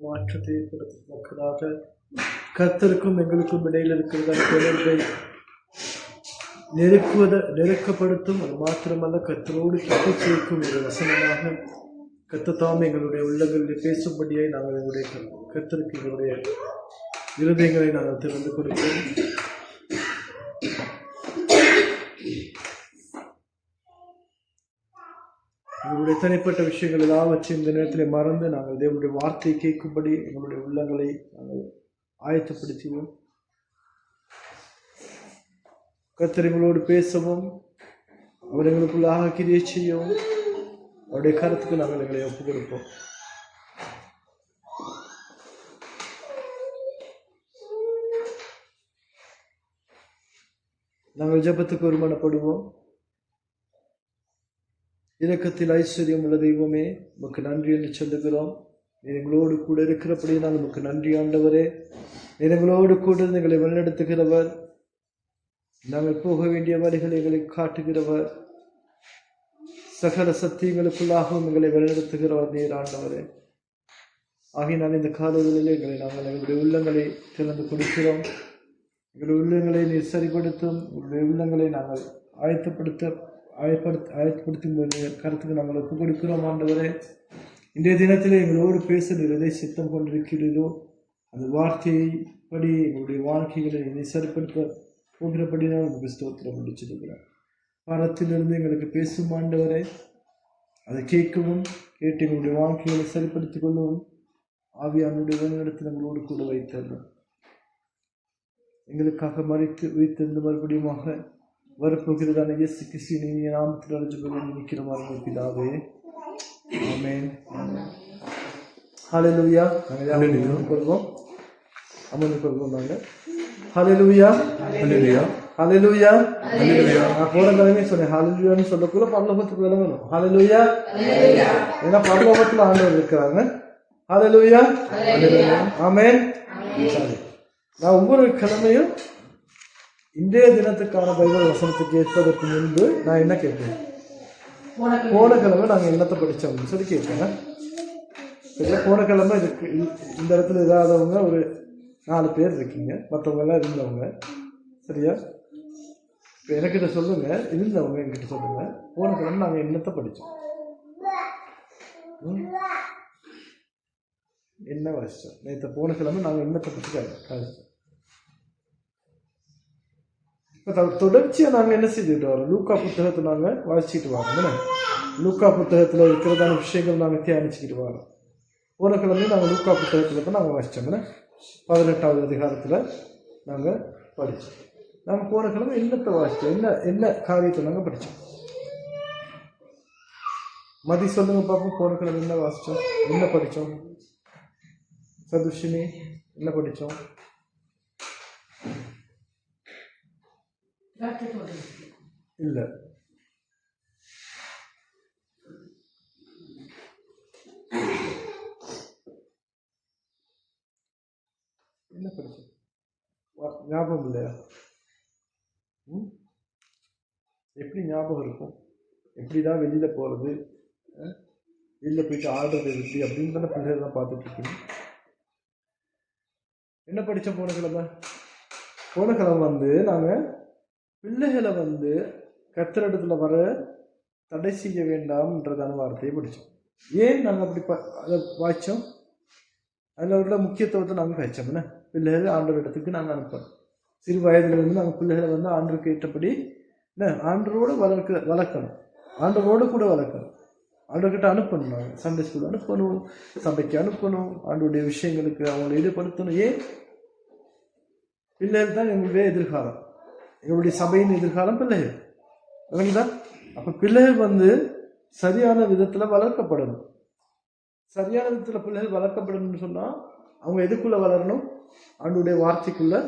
மாற்றத்தை ஏற்படுத்தத்தக்கதாக கர்த்தருக்கும் எங்களுக்கும் இடையில் இருக்கிறதான தொடர்பை நெருக்கப்படுத்தும். அது மாத்திரமல்ல, கர்த்தரோடு கிட்ட சேர்க்கும் ஒரு வசனமாக கர்த்தர் எங்களுடைய உள்ளங்களில் பேசும்படியை நாங்கள் எங்களுடைய கர்த்தருக்கு எங்களுடைய இருதயங்களை நாங்கள் திறந்து கொடுப்போம். எங்களுடைய தனிப்பட்ட விஷயங்கள் எல்லாவற்றையும் இந்த நேரத்தில் மறந்து நாங்கள் தேவனுடைய வார்த்தையை கேட்கும்படி எங்களுடைய உள்ளங்களை நாங்கள் ஆயத்தப்படுத்துவோம். கர்த்தர் எங்களோடு பேசவும், அவர் எங்களுக்குள்ளாக கிரியை செய்யவும் அவருடைய கருத்துக்கு நாங்கள் எங்களை ஒப்புக் கொடுப்போம். நாங்கள் ஜெபத்துக்கு ஒருமனப்படுவோம். இரக்கத்தில் ஐஸ்வர்யம் உள்ள தெய்வமே, உமக்கு நன்றி என்று சொல்லுகிறோம். நீர் எங்களோடு கூட இருக்கிறபடியால் உமக்கு நன்றி ஆண்டவரே. நீர் எங்களோடு கூட எங்களை வழிநடத்துகிறவர், நாங்கள் போக வேண்டிய வழிகளை எங்களை காட்டுகிறவர், சகல சத்தியங்களுக்குள்ளாகவும் எங்களை வழிநடத்துகிறவர் நீர் ஆண்டவரே. ஆகினால் இந்த காலங்களில் எங்களுடைய உள்ளங்களை திறந்து கொடுக்கிறோம். எங்களுடைய உள்ளங்களை நீர் சரிப்படுத்தும். எங்களுடைய உள்ளங்களை நாங்கள் ஆயத்தப்படுத்தும் கருத்துக்கு நாங்கள் ஒப்புக் கொடுக்கிறோம் ஆண்டவரே. இன்றைய தினத்தில் எங்களோடு பேச நீர் எதை சித்தம் கொண்டிருக்கிறீரோ அந்த வார்த்தையை படி எங்களுடைய வாழ்க்கைகளை நீ சரிப்படுத்த போகிறபடி நான் உங்களுக்கு ஸ்தோத்திரம் முடிச்சிருக்கிறேன். பாரத்திலிருந்து எங்களுக்கு பேசும் ஆண்டவரே, அதை கேட்கவும் கேட்டு எங்களுடைய வாழ்க்கைகளை சரிப்படுத்திக் கொள்ளவும் ஆவியானுடைய இடத்தில் எங்களோடு கூட வைத்தோம். எங்களுக்காக மறித்து வைத்திருந்த மறுபடியுமாக வரப்போகிறதான இயேசு கிறிஸ்துவின் நாமத்தில் அழைச்சு நிற்கிறோம் பிதாவே. ஆமென். ஹல்லேலூயா. நாங்கள் கொள்வோம், அமர்ந்து கொள்வோம். நாங்கள் ஹல்லேலூயா ஹல்லேலூயா ஹல்லேலூயா ஹல்லேலூயா. நான் போன கிழமை சொன்னேன் ஹல்லேலூயான்னு சொல்லக்குள்ள பரலோகத்துக்கு விளங்கணும். ஹல்லேலூயா. ஏன்னா பரலோகத்தில் ஆண்டவர் இருக்கிறாங்க. ஹல்லேலூயா ஹல்லேலூயா. ஆமென். சரி, நான் ஒவ்வொரு கிழமையும் இன்றைய தினத்துக்கான பைபிள் வசனத்தை கேட்பதற்கு முன்பு நான் என்ன கேட்பேன், போன கிழமை நாங்கள் என்னத்தை படித்தோம்னு சொல்லி கேட்பேன். சரியா? போன கிழமை இதுக்கு இந்த இடத்துல இல்லாதவங்க ஒரு 4 பேர் இருக்கீங்க, மற்றவங்கெல்லாம் இருந்தவங்க. சரியா? இப்போ எனக்கிட்ட சொல்லுங்க, இருந்தவங்க என்கிட்ட சொல்லுங்க, போன கிழமை நாங்கள் என்னத்தை படித்தோம், என்ன வாசித்தோம்? நேற்று போன கிழமை நாங்கள் என்னத்தை பற்றி கழிச்சோம். இப்போ தொடர்ச்சியாக நாங்கள் என்ன செஞ்சுட்டு வரோம், லூக்கா புத்தகத்தை நாங்கள் வாசிச்சுட்டு வரோம். லூக்கா புத்தகத்தில் இருக்கிறதான விஷயங்கள் நாங்கள் தியானிச்சுக்கிட்டு வரோம். போன கிழமை நாங்கள் லூக்கா புத்தகத்தில் தான் நாங்கள் வாசித்தோம்னா 18வது அதிகாரத்தில் நாங்கள் படித்தோம். நாங்கள் போன கிழமை என்னத்தை வாசித்தோம், என்ன காரியத்தை நாங்கள் படித்தோம்? மதி சொல்லுங்க பார்ப்போம். போன கிழமை என்ன வாசித்தோம், என்ன படித்தோம்? சதுஷினி என்ன படித்தோம்? இல்லை, என்ன படிச்சோம்? ஞாபகம் இல்லையா? எப்படி ஞாபகம் இருக்கும்? எப்படிதான் வெளியில போறது, வெளியில போயிட்டு ஆடுறது எப்படி அப்படின்னு தானே பிள்ளைகள் தான் பார்த்துட்டு இருக்கீங்க. என்ன படித்தோம் போன கிழமை? போன கிழமை நாங்கள் பிள்ளைகளை கர்த்தரிடத்துல வர தடை செய்ய வேண்டாம்ன்றதான வார்த்தையை படித்தோம். ஏன் நாங்கள் அப்படி அதை வாய்ச்சோம்? அதில் உள்ள முக்கியத்துவத்தை நாங்கள் கழிச்சோம்னா, பிள்ளைகளை ஆண்டவர் இடத்துக்கு நாங்கள் அனுப்புறோம். சிறு வயதிலிருந்து நாங்கள் பிள்ளைகளை ஆண்டவருக்கு ஏற்றபடி ஆண்டவரோடு வளர்க்கணும், ஆண்டவரோடு கூட வளர்க்கணும், ஆண்டவர்கிட்ட அனுப்பணும். நாங்கள் சண்டே ஸ்கூல் அனுப்பணும், சபைக்கு அனுப்பணும், ஆண்டவருடைய விஷயங்களுக்கு அவங்களை ஈடுபடுத்தணும். ஏன்? பிள்ளைகள் தான் எங்களுடைய எதிர்காலம், எங்களுடைய சபையின் எதிர்காலம் பிள்ளைகள். இல்லைங்களா? அப்போ பிள்ளைகள் சரியான விதத்தில் வளர்க்கப்படணும். சரியான விதத்தில் பிள்ளைகள் வளர்க்கப்படணும்னு சொன்னால் அவங்க எதுக்குள்ளே வளரணும்? ஆண்டவருடைய வார்த்தைக்குள்ளே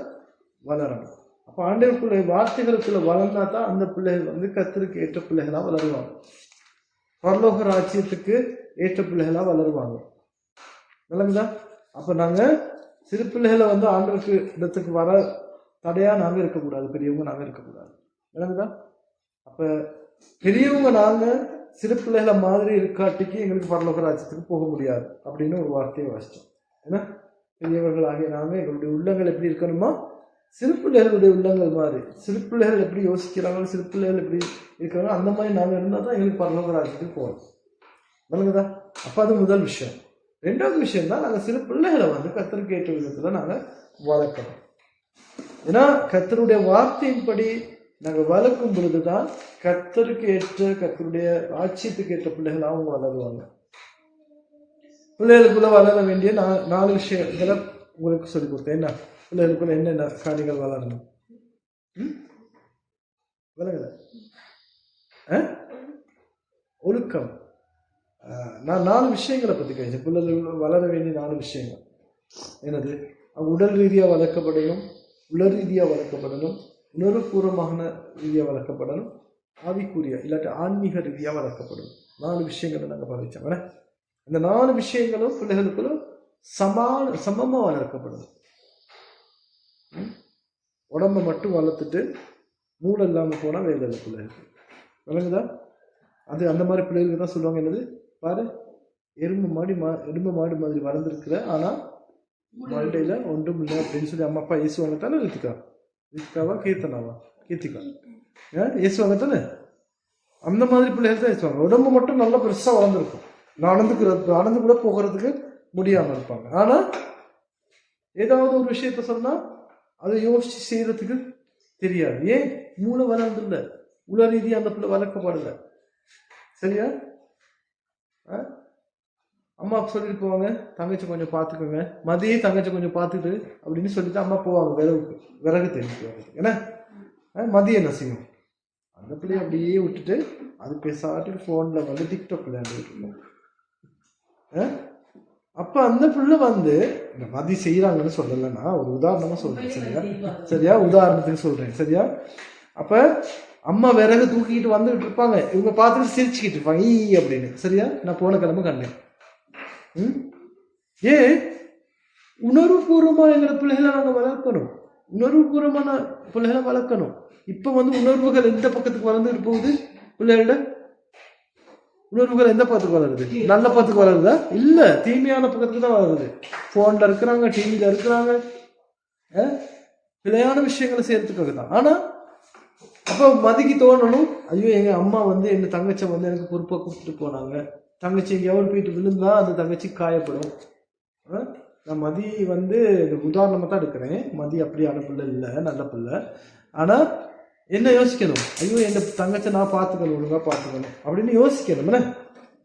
வளரணும். அப்போ ஆண்டவருக்குள்ள வார்த்தைகளுக்குள்ளே வளர்ந்தா தான் அந்த பிள்ளைகள் கர்த்தருக்கு ஏற்ற பிள்ளைகளாக வளருவாங்க, பரலோக ராஜ்யத்துக்கு ஏற்ற பிள்ளைகளாக வளருவாங்க. இல்லைங்களா? அப்போ நாங்கள் சிறு பிள்ளைகளை ஆண்டவருக்கு இடத்துக்கு வர தடையாக நாங்கள் இருக்கக்கூடாது, பெரியவங்க நாங்கள் இருக்கக்கூடாது. இல்லைங்களா? அப்போ பெரியவங்க நாங்கள் சிறு பிள்ளைகளை மாதிரி இருக்காட்டிக்கு எங்களுக்கு பரலோக ராஜ்யத்துக்கு போக முடியாது அப்படின்னு ஒரு வார்த்தையை வாசித்தோம். ஏன்னா பெரியவர்கள் ஆகிய நாம எங்களுடைய உள்ளங்கள் எப்படி இருக்கணுமா, சிறு பிள்ளைகளுடைய உள்ளங்கள் மாதிரி. சிறு பிள்ளைகள் எப்படி யோசிக்கிறாங்களோ, சிறு பிள்ளைகள் எப்படி இருக்கிறாங்களோ அந்த மாதிரி நாங்கள் இருந்தால் தான் எங்களுக்கு பரலோக ராஜ்யத்துக்கு போகணும். விளங்குதா? அப்போ அது முதல் விஷயம். ரெண்டாவது விஷயம் தான், நாங்கள் சிறு பிள்ளைகளை வந்து கர்த்தருக்கு ஏற்ற விதத்தில் நாங்கள் வளர்க்கணும். ஏன்னா கர்த்தருடைய வார்த்தையின்படி நாங்கள் வளர்க்கும் பொழுது தான் கர்த்தருக்கு ஏற்ற, கர்த்தருடைய ராஜ்யத்துக்கு ஏற்ற பிள்ளைகள் அவங்க வளருவாங்க. பிள்ளைகளுக்குள்ள வளர வேண்டிய 4 விஷயங்களை உங்களுக்கு சொல்லிக் கொடுத்தேன். என்ன பிள்ளைகளுக்குள்ள என்னென்ன காரியங்கள் வளரணும்? விளங்குதா? ஒழுக்கம். நான் 4 விஷயங்களை பற்றி கேட்டேன். பிள்ளைகள் வளர வேண்டிய 4 விஷயங்கள் என்னது? உடல் ரீதியாக வளர்க்கப்படணும், உள ரீதியாக வளர்க்கப்படணும், உணர்வுபூர்வமான ரீதியாக வளர்க்கப்படணும், ஆவிக்குரிய இல்லாட்டி ஆன்மீக ரீதியாக வளர்க்கப்படணும். 4 விஷயங்களை நாங்கள் படித்தோம். இந்த 4 விஷயங்களும் பிள்ளைகளுக்குள்ள சமமாக வளர்க்கப்படணும். உடம்பை மட்டும் வளர்த்துட்டு மூளை இல்லாமல் போனால் வேலை இல்லை பிள்ளைகளுக்கு. விளங்குதா? அது அந்த மாதிரி பிள்ளைகளுக்கு தான் சொல்லுவாங்க, என்னது பாரு எறும்பு மாடு மாதிரி வளர்ந்துருக்குற, ஆனால் மண்டையில் ஒன்றும் இல்லை அப்படின்னு சொல்லி அம்மா அப்பா ஏசுவாங்க தானே? ரித்திகாவா கீர்த்திகா ஏசுவாங்க தானே? அந்த மாதிரி பிள்ளைகள் தான் ஏசுவாங்க. உடம்பு மட்டும் நல்லா பெருசாக வளர்ந்துருக்கும், நடந்து கூட போகிறதுக்கு முடியாமல் இருப்பாங்க. ஆனால் ஏதாவது ஒரு விஷயத்த சொன்னால் அதை யோசிச்சு செய்யறதுக்கு தெரியாது. ஏன்? மூளை வளர்ந்துள்ள, உள ரீதியாக அந்த பிள்ளை வளர்க்கப்படல. சரியா? அம்மா சொல்லிட்டு போவாங்க, தங்கச்சி கொஞ்சம் பார்த்துக்கோங்க, மதியம் தங்கச்சி கொஞ்சம் பார்த்துட்டு அப்படின்னு சொல்லிட்டு அம்மா போவாங்க விறகு தெரிவிக்குவாங்க. ஏன்னா மதியம் என்ன செய்யும்? அந்த பிள்ளைய அப்படியே விட்டுட்டு அது பேசாட்டு ஃபோனில் வந்து டிக்டாக் விளையாண்டுட்டு இருக்கோம். அப்போ அந்த பிள்ளை வந்து இந்த மதி செய்கிறாங்கன்னு சொல்லலைன்னா ஒரு உதாரணமாக சொல்கிறேன். சரியா? உதாரணத்துக்கு சொல்கிறேன். சரியா? அப்போ அம்மா விறகு தூக்கிட்டு வந்துட்டு இருப்பாங்க, இவங்க பார்த்துட்டு சிரிச்சுக்கிட்டு இருப்பாங்க ஈ அப்படின்னு. சரியா? நான் போன கிழமை கண்டேன். ஏன்? உணர்வுபூர்வமாக எங்களை பிள்ளைகளை நாங்கள் வளர்க்கணும், உணர்வுபூர்வமான பிள்ளைகளை வளர்க்கணும். இப்போ வந்து உணர்வுகள் எந்த பக்கத்துக்கு வளர்ந்துட்டு போகுது? பிள்ளைகளோட உணர்வுகள் எந்த பக்கத்துக்கு வளருது? நல்ல பக்கத்துக்கு வளருதா? இல்லை, தீமையான பக்கத்துக்கு தான் வளருது. ஃபோனில் இருக்கிறாங்க, டிவியில் இருக்கிறாங்க, பிள்ளையான விஷயங்களை செய்யறதுக்காக தான். ஆனால் அப்போ மதிக்கு தோணணும், ஐயோ எங்கள் அம்மா வந்து எங்கள் தங்கச்சை வந்து எனக்கு பொறுப்பாக கொடுத்துட்டு போனாங்க, தங்கச்சி எங்கேயாவது போயிட்டு விழுந்தா அந்த தங்கச்சி காயப்படும். நான் மதி வந்து உதாரணமாக தான் எடுக்கிறேன். மதி அப்படியான பிள்ளை இல்லை, நல்ல பிள்ளை. ஆனால் என்ன யோசிக்கணும்? ஐயோ என் தங்கச்சை நான் பார்த்துக்கணும், ஒழுங்காக பார்த்துக்கணும் அப்படின்னு யோசிக்கணும்.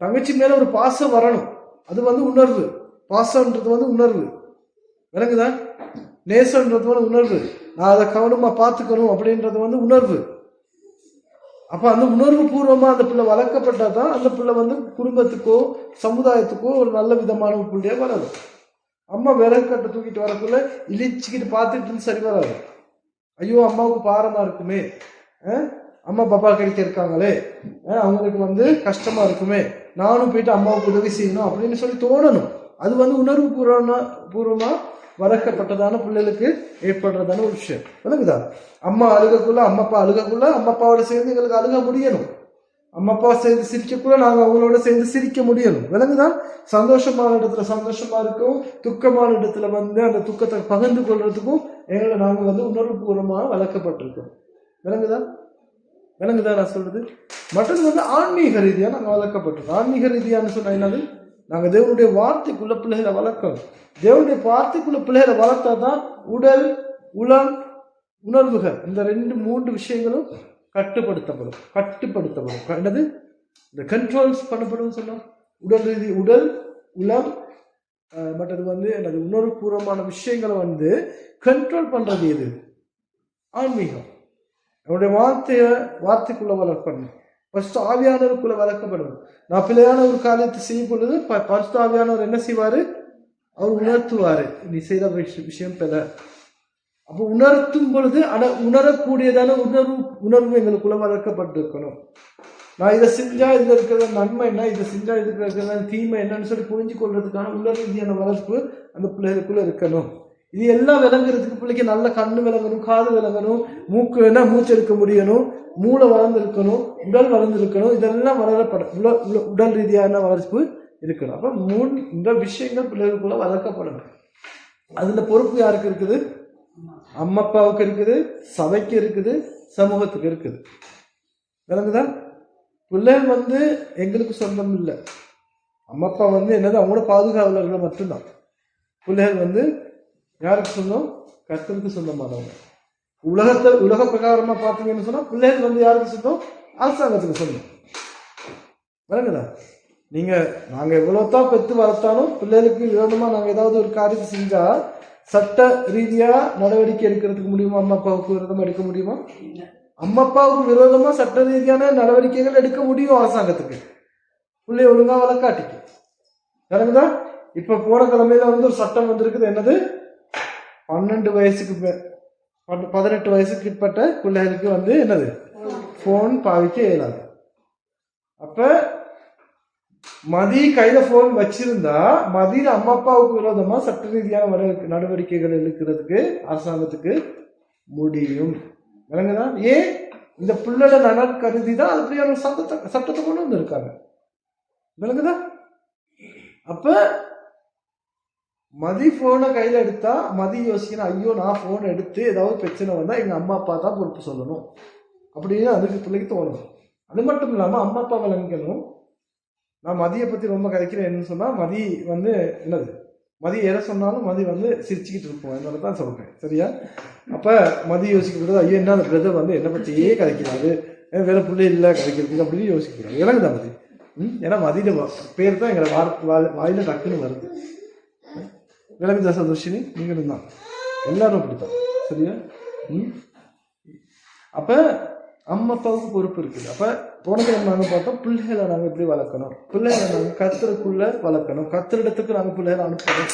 தங்கச்சி மேலே ஒரு பாசம் வரணும். அது வந்து உணர்வு. பாசம்ன்றது வந்து உணர்வு. விளங்குதா? நேசன்றது வந்து உணர்வு. நான் அதை கவனமாக பார்த்துக்கணும் அப்படின்றது வந்து உணர்வு. அப்போ அந்த உணர்வு பூர்வமாக அந்த பிள்ளை வளர்க்கப்பட்டால் தான் அந்த பிள்ளை வந்து குடும்பத்துக்கோ சமுதாயத்துக்கோ ஒரு நல்ல விதமான ஒரு பிள்ளையாக வராது. அம்மா விறகு கட்டை தூக்கிட்டு வரக்குள்ள இழிச்சிக்கிட்டு பார்த்துட்டு சரி வராது. ஐயோ அம்மாவுக்கு பாரமாக இருக்குமே, அம்மா பாப்பா கிடைக்க இருக்காங்களே, அவங்களுக்கு வந்து கஷ்டமாக இருக்குமே, நானும் போயிட்டு அம்மாவுக்கு உதவி செய்யணும் அப்படின்னு சொல்லி தோணணும். அது வந்து உணர்வு பூர்வமாக வளர்க்கப்பட்டதான பிள்ளைகளுக்கு ஏற்படுறதான ஒரு விஷயம். விளங்குதா? அம்மா அழுகக்குள்ள, அம்மா அப்பா அழுகக்குள்ள, அம்மா அப்பாவோட சேர்ந்து எங்களுக்கு அழுக முடியணும். அம்மா அப்பா சேர்ந்து சிரிக்கக்குள்ள நாங்கள் அவங்களோட சேர்ந்து சிரிக்க முடியணும். விளங்குதா? சந்தோஷமான இடத்துல சந்தோஷமா இருக்கும், துக்கமான இடத்துல வந்து அந்த துக்கத்தை பகிர்ந்து கொள்றதுக்கும் எங்களை நாங்கள் வந்து உணர்வுபூர்வமாக வளர்க்கப்பட்டிருக்கோம். விளங்குதா நான் சொல்றது? மற்றது வந்து ஆன்மீக ரீதியாக நாங்கள் வளர்க்கப்பட்டிருக்கோம். ஆன்மீக ரீதியான்னு சொன்னா என்னது? நாங்கள் தேவனுடைய வார்த்தைக்குள்ள பிள்ளைகளை வளர்க்கணும். தேவனுடைய வார்த்தைக்குள்ள பிள்ளைகளை வளர்த்தா தான் உடல், உளம், உணர்வுகள் இந்த 2-3 விஷயங்களும் கட்டுப்படுத்தப்படும். என்னது? இந்த கண்ட்ரோல்ஸ் பண்ணப்படும் சொன்னோம். உடல், உளம், மற்றது வந்து எனது உணர்வுபூர்வமான விஷயங்களை வந்து கண்ட்ரோல் பண்றது எது? ஆன்மீகம். என்னுடைய வார்த்தைக்குள்ள வளர்க்கணும். ஃபர்ஸ்ட் ஆவியானவருக்குள்ள வளர்க்கப்படும். நான் பிள்ளையான ஒரு காரியத்தை செய்யும் பொழுது ஃபர்ஸ்ட் ஆவியானவர் என்ன செய்வாரு? அவர் உணர்த்துவாரு, நீ செய்த விஷயம் பிற. அப்போ உணர்த்தும் பொழுது உணரக்கூடியதான உணர்வு எங்களுக்குள்ள வளர்க்கப்பட்டிருக்கணும். நான் இதை செஞ்சா இதுல இருக்கிற நன்மை என்ன, இதை செஞ்சா இதுக்கு இருக்கிற தீமை என்னன்னு சொல்லி புரிஞ்சு கொள்றதுக்கான உணர்வு ரீதியான வளர்ப்பு அந்த பிள்ளைகளுக்குள்ள இருக்கணும். இது எல்லாம் விளங்குறதுக்கு பிள்ளைக்கு நல்ல கண்ணு விளங்கணும், காது விளங்கணும், மூச்சு எடுக்க முடியணும், மூளை வளர்ந்துருக்கணும், உடல் வளர்ந்துருக்கணும். இதெல்லாம் உடல் ரீதியான வளர்ப்பு இருக்கணும். அப்ப இந்த விஷயங்கள் பிள்ளைகளுக்குள்ள வளர்க்கப்படணும். அதுல பொறுப்பு யாருக்கு இருக்குது? அம்மா அப்பாவுக்கு இருக்குது, சபைக்கு இருக்குது, சமூகத்துக்கு இருக்குது. விளங்குதா? பிள்ளைகள் எங்களுக்கு சொந்தம் இல்லை. அம்மா அப்பா என்னது அவங்களோட பாதுகாவலர்கள் மட்டும்தான். பிள்ளைகள் யாருக்கு சொந்தம்? கர்த்தருக்கு சொந்தமானவங்க. உலக பிரகாரமா பார்த்தீங்கன்னு சொன்னா பிள்ளைகள் யாருக்கு சொந்தம்? அரசாங்கத்துக்கு சொந்தம். விளங்குதா? நாங்க எவ்வளவுதான் பெற்று வளர்த்தாலும் பிள்ளைகளுக்கு விரோதமா நாங்க ஏதாவது ஒரு காரியத்தை செஞ்சா சட்ட ரீதியா நடவடிக்கை எடுக்கிறதுக்கு முடியுமா? அம்மா அப்பாவுக்கு விரோதமா எடுக்க முடியுமா? அம்மா அப்பாவுக்கு விரோதமா சட்ட ரீதியான நடவடிக்கைகள் எடுக்க முடியும் அரசாங்கத்துக்கு, பிள்ளை ஒழுங்கா வளர்க்காட்டிக்கு. விளங்குதா? இப்ப போன கிழமையில ஒரு சட்டம் வந்திருக்குது. என்னது? 18 வயசுக்கு கிட்டப்பட்ட பிள்ளைகளுக்கு என்னது போன் பாவிக்க இயலாது. அப்ப மதி கையில போன் வச்சிருந்தா மதியில அம்மா அப்பாவுக்கு விரோதமா சட்ட ரீதியான நடவடிக்கைகள் எடுக்கிறதுக்கு அரசாங்கத்துக்கு முடியும். விளங்குதா? ஏன்? இந்த பிள்ளை நலன் கருதிதான் அப்படியான சட்டத்தை கொண்டு வந்திருக்காங்க. விளங்குதா? அப்ப மதி போனை கையில எடுத்தா மதி யோசிக்கணும், ஐயோ நான் போன் எடுத்து ஏதாவது பிரச்சனை வந்தா எங்க அம்மா அப்பா தான் பொறுப்பு சொல்லணும் அப்படின்னு அதுக்கு பிள்ளைக்கு தோணும். அது மட்டும் இல்லாம அம்மா அப்பா விளங்கணும். நான் மதியை பத்தி ரொம்ப கதைக்கிறேன். என்னன்னு சொன்னா மதி என்னது மதி எதை சொன்னாலும் மதி சிரிச்சுக்கிட்டு இருப்போம். அதனால தான் சொல்றேன். சரியா? அப்ப மதி யோசிக்கிறது, ஐயோ என்ன அந்த பிரதர் என்னை பற்றியே கதைக்கிறாரு, வேற பிள்ளை இல்லை கதைக்கிறதுக்கு அப்படின்னு யோசிக்கிறாரு. எனக்கு தான் மதி. ஏன்னா மதியில பேர் தான் எங்களை வாயில டக்குன்னு வருது. விளங்குதா சந்தோஷினி? நீங்களும் தான், எல்லாரும் அப்படித்தான். சரியா? அப்ப அம்மா அப்பாவுக்கு பொறுப்பு இருக்குது. அப்ப போனதை நாங்க பார்த்தோம், பிள்ளைகளை நாங்க எப்படி வளர்க்கணும், பிள்ளைகளை நாங்க கர்த்தருக்குள்ள வளர்க்கணும், கர்த்தரிடத்துக்கு நாங்க பிள்ளைகளை அனுப்பணும்.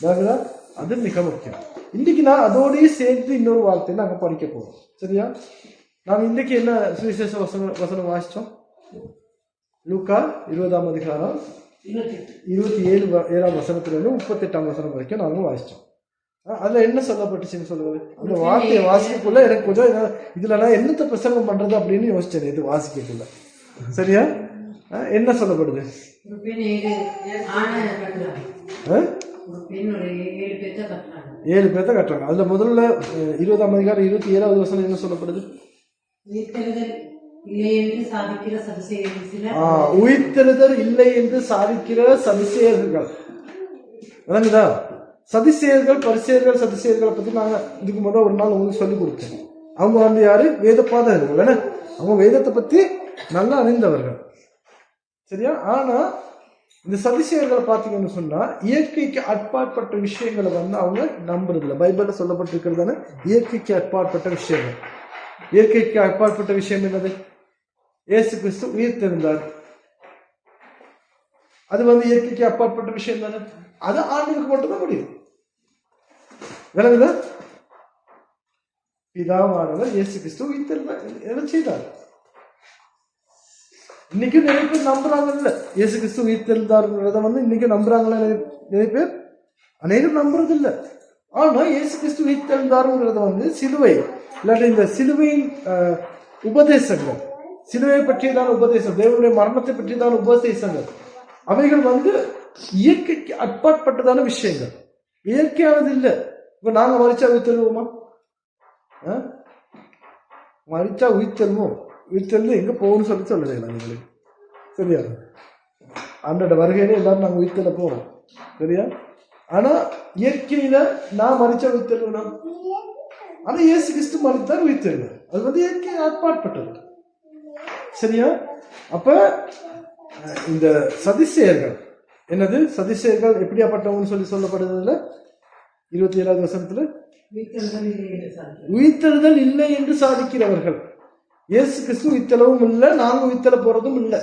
விளங்குதா? அது மிக முக்கியம். இன்னைக்கு நான் அதோடய சேர்த்து இன்னொரு வார்த்தையை நாங்க படிக்க போறோம். சரியா? நாங்க இன்னைக்கு என்ன சுவிசேஷ வசனம் வாசிச்சோம்? லூக்கா 20ஆம் அதிகாரம் 27ஆம் வசனத்திலிருந்து 38ஆம் வசனம் வரைக்கும் நாங்க வாசிச்சோம். அதுல என்ன சொல்லப்பட்டுச்சுன்னு சொல்லுவது? அந்த வார்த்தையை வாசிக்கக்குள்ள எனக்கு கொஞ்சம் இதுல நான் என்னத்தை பிரசங்கம் பண்றது அப்படின்னு யோசிச்சேன் இது வாசிக்கக்குள்ள. சரியா? என்ன சொல்லப்படுது? 7 பேர்த்த கட்டுறாங்க. அதுல முதல்ல 20ஆம் அதிகாரம் 27ஆவது வசனம் என்ன சொல்லப்படுது? உயிர்த்தெழுதல் இல்லை என்று சாதிக்கிற சதிசேயர்கள். விளங்குதா? சதிசேயர்கள், பரிசேயர்கள், சதிசேயர்களை பத்தி நாங்க இதுக்கு முதல் ஒரு நாள் உங்களுக்கு சொல்லி கொடுத்தேன். அவங்க யாரு? வேத பாதகர்கள். அவங்க வேதத்தை பத்தி நல்லா அறிந்தவர்கள். சரியா? ஆனா இந்த சதிசேயர்களை பார்த்தீங்கன்னு சொன்னா இயற்கைக்கு அட்பாற்பட்ட விஷயங்களை அவங்க நம்புறது இல்லை. பைபிள்ல சொல்லப்பட்டிருக்கிறது இயற்கைக்கு அட்பாற்பட்ட விஷயங்கள். இயற்கைக்கு அட்பாற்பட்ட விஷயம் என்னது? இயேசு கிறிஸ்து உயிர் தெரிந்தார். அது இயற்கைக்கு அப்பாற்பட்ட விஷயம் தானே. அது ஆண்டுக்கு மட்டும்தான் முடியும். விளங்குதா? பிதாவானவர் இயேசு கிறிஸ்து உயிர் தெரிந்தார் செய்தார். இன்னைக்கு நிறைய பேர் நம்புறாங்க இல்ல இயேசு கிறிஸ்து உயிர் தெரிந்தார்ன்றத இன்னைக்கு நம்புறாங்களா நிறைய பேர்? அநேகம் நம்புறது இல்லை. ஆனா இயேசு கிறிஸ்து உயிர் தெரிந்தாருங்கிறத சிலுவை இல்லாட்டி இந்த சிலுவையின் உபதேசங்கள், சிலுவை பற்றியதான உபதேசம், தேவனுடைய மரணத்தை பற்றியதான உபதேசங்கள், அவைகள் இயற்கைக்கு அட்பாற்பட்டதான விஷயங்கள். இயற்கையானது இல்லை. இப்ப நாங்க மறிச்சா உயிர் தெழுவோமா? மறிச்சா உயிர் தெழுவோம். உயிர் தெழுந்து எங்க போகணும்னு சொல்லுது எங்களுக்கு. சரியா? அன்றோட வருகையில எல்லாரும் நாங்க உயிர் தெழ போறோம். சரியா? ஆனா இயற்கையில நான் மறிச்சா உயிர் தெழுவணும். ஆனா இயேசு கிறிஸ்து மறித்தார், உயிர் தெழுவார். அது இயற்கை அட்பாற்பட்டது. சரியா? அப்ப இந்த சதிசேயர்கள் என்னது? சதிசேயர்கள் எப்படியாப்பட்டவங்கன்னு சொல்லப்படுறதுல 27ஆவது வசனத்துல உயிர்த்தெழுதல் இல்லை என்று சாதிக்கிறவர்கள். இயேசு கிறிஸ்து உயிர்த்தெழவும் இல்லை, நாங்க உயிர்த்தெழ போறதும் இல்லை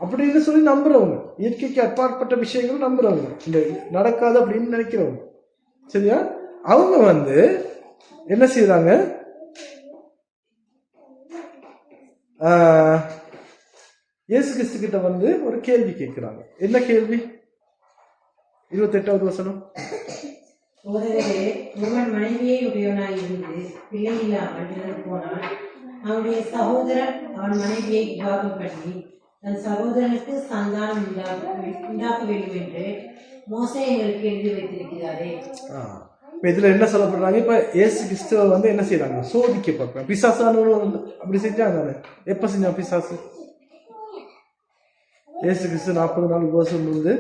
அப்படின்னு சொல்லி நம்புறவங்க, இயற்கைக்கு அப்பாற்பட்ட விஷயங்கள் நம்புறவங்க, இந்த நடக்காது அப்படின்னு நினைக்கிறவங்க. சரியா? அவங்க என்ன செய்யறாங்க? இயேசு கிறிஸ்து கிட்ட ஒரு கேள்வி கேட்கிறாங்க. என்ன கேள்வி? 28ஆவது வசனம். மனைவியை உடையவனாய் இருந்து பிள்ளை இல்லாமல் போனால் அவனுடைய சகோதரன் அவன் மனைவியை விவாகம் பண்ணி தன் சகோதரனுக்கு சந்தானம் உண்டாக்க வேண்டும் என்று மோசே எங்களுக்கு எழுதி வைத்திருக்கிறாரே. இப்ப இதுல என்ன சொல்லப்படுறாங்க? இப்ப இயேசு கிறிஸ்துவ வந்து என்ன செய்யறாங்க? சோதிக்க பார்க்கறாங்க. பிசாசானவங்க அப்படி செஞ்சாங்க தானே? எப்ப செஞ்சான் பிசாசு? இயேசு கிறிஸ்து 40 நாள் உபவாசம் இருந்து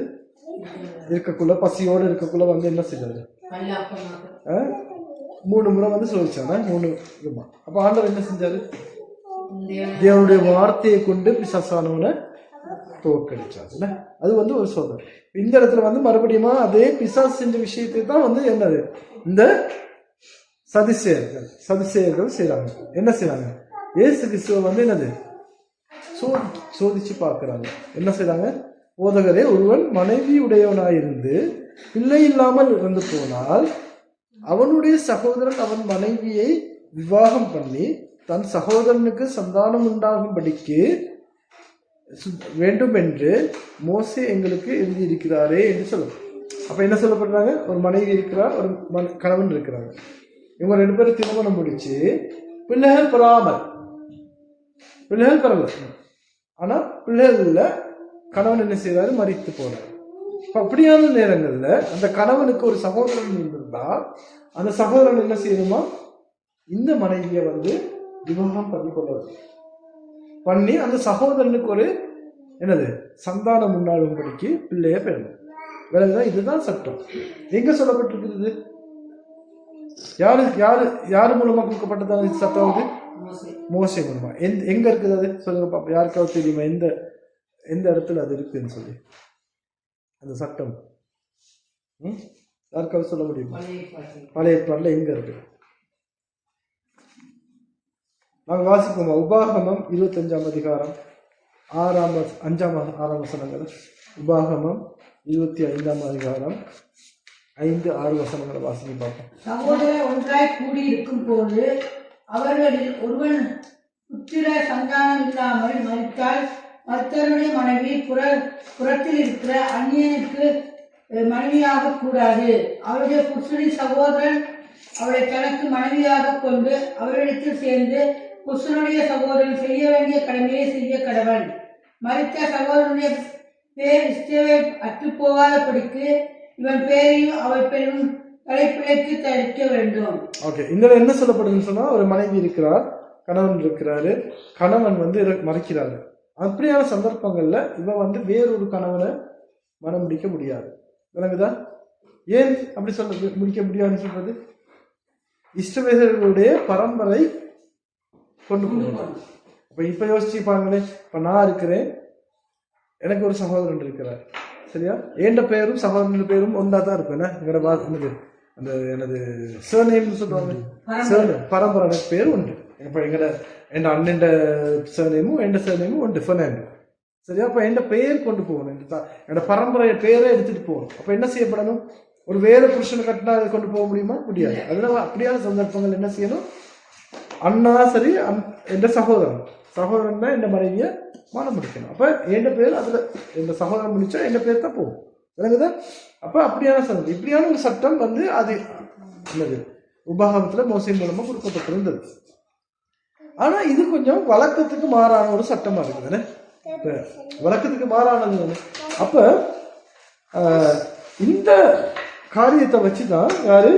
இருக்கக்குள்ள, பசியோடு இருக்கக்குள்ள வந்து என்ன செய்யறாரு? 3 முறை வந்து சோதிச்சாங்க. 3 விதமா. அப்ப ஆண்டவர் என்ன செஞ்சாரு? தேவனுடைய வார்த்தையை கொண்டு பிசாசானவனை தோற்கடிச்சாரு. அது வந்து ஒரு சோதனை. இந்த இடத்துல வந்து மறுபடியும் அதே பிசாசு செஞ்ச விஷயத்தை தான் வந்து என்னது இந்த சதிசேயர்கள் செய்யறாங்க. என்ன செய்யறாங்க? இயேசு கிறிஸ்துவ வந்து என்னது சோதிச்சு பார்க்கிறாங்க. என்ன செய்யறாங்க? போதகரே, ஒருவன் மனைவி உடையவனாயிருந்து பிள்ளை இல்லாமல் இருந்து போனால் அவனுடைய சகோதரன் அவன் மனைவியை விவாகம் பண்ணி தன் சகோதரனுக்கு சந்தானம் உண்டாகும்படிக்கு வேண்டும் என்று மோசே எங்களுக்கு எழுதியிருக்கிறாரே என்று சொல்லும். அப்ப என்ன சொல்லப்படுறாங்க? ஒரு மனைவி இருக்கிறார், ஒரு கணவன் இருக்கிறாங்க. இவங்க 2 பேரும் திருமணம் முடிச்சு பிள்ளைகள் பெறல. ஆனா பிள்ளைகள்ல கணவன் என்ன செய்யறாரு? மரித்து போறாரு. அப்படியான நேரங்கள்ல அந்த கணவனுக்கு ஒரு சகோதரன் இருந்தா அந்த சகோதரன் என்ன செய்யணுமா? இந்த மனைவியை வந்து விவாகம் பண்ணி அந்த சகோதரனுக்கு ஒரு என்னது சந்தானம் உண்டாகும்படிக்கு பிள்ளைய பெறணும். வேறதான். இதுதான் சட்டம். எங்க சொல்லப்பட்டிருக்கிறது? யாரு மூலமா கொடுக்கப்பட்டதான சட்டம்? அது மோசே மூலமா. எங்க இருக்குது அது? சொல்லுங்க பாப்பா. யாருக்காவது தெரியுமா எந்த இடத்துல அது இருக்குன்னு சொல்லி அந்த சட்டம்? யாருக்காவது சொல்ல முடியுமா? பழைய ஏற்பாடுல எங்க இருக்கு? நாங்கள் வாசிப்போமா? உபாகமம் 25ஆம் அதிகாரம் 6 வசனங்கள். உபாகமம் 25ஆம் அதிகாரம் 5-6 வசனங்களை வாசிக்க பார்ப்போம். சகோதரர் ஒன்றாய் கூடி இருக்கும் போது அவர்களில் ஒருவன் புத்திர சந்தானம் இல்லாமல் மரித்தால் மற்றவருடைய மனைவி புறத்தில் இருக்கிற அந்நியனுக்கு மனைவியாக கூடாது. அவருடைய புருஷனின் சகோதரன் அவளை தனக்கு மனைவியாக கொண்டு அவரிடத்தில் சேர்ந்து புருஷனுடைய சகோதரன் செய்ய வேண்டிய கடமையை செய்ய கடவன். மரித்த சகோதரனுடைய பேர் இஸ்ரவேல் அற்றுப்போகாதபடிக்கு இவன் பேரையும் அவள் பெரும் தலைப்பிழைக்கு தரிக்க வேண்டும். ஓகே, இந்த என்ன சொல்லப்படுதுன்னு சொன்னா, ஒரு மனைவி இருக்கிறார், கணவன் இருக்கிறாரு, கணவன் வந்து மறைக்கிறாரு. அப்படியான சந்தர்ப்பங்கள்ல இவன் வந்து வேறொரு கணவனை மனம் முடிக்க முடியாது. விளங்குதா? ஏன் அப்படி சொல்ல முடிக்க முடியாதுன்னு சொல்றது? இஷ்டவேதர்களுடைய பரம்பரை கொண்டு போகணும். இப்ப யோசிச்சு பாருங்களேன். இப்ப நான் இருக்கிறேன், எனக்கு ஒரு சகோதரன் இருக்கிறார், சரியா? என் பேரும் சகோதரன் பேரும் ஒன்றா தான் இருப்பேன். எங்களோட அந்த எனது சர்நேம்னு சொல்லுவாங்க, பரம்பரை பேர் உண்டு. இப்ப என் அண்ணன் சர்நேமும் என் சர்நேமும் உண்டு, ஃபெர்னாண்டோ, சரியா? அப்ப என் பெயர் கொண்டு போகணும், என்னோட பரம்பரைய பேரை எடுத்துட்டு போகணும். அப்ப என்ன செய்யப்படணும்? ஒரு வேற புருஷனை கட்டினா அதை கொண்டு போக முடியுமா? முடியாது. அதனால அப்படியான சந்தர்ப்பங்கள் என்ன செய்யணும்? அண்ணா சரி, என் சகோதரன் தான் என் மனைவியை மனம் முடிக்கணும். அப்ப என் பேர் அதுல என் சகோதரன் முடிச்சா என் பேர் தான் போகும். விளங்குதா? அப்ப அப்படியான சட்டம், இப்படியான ஒரு சட்டம் வந்து அது என்னது உபாகமத்துல மோசே மூலமா கொடுக்கப்பட்டிருந்தது. ஆனா இது கொஞ்சம் வழக்கத்துக்கு மாறான ஒரு சட்டமா இருக்குதுன்னு. இப்ப வழக்கத்துக்கு மாறானது தானே. அப்ப இந்த காரியத்தை வச்சுதான் யாரு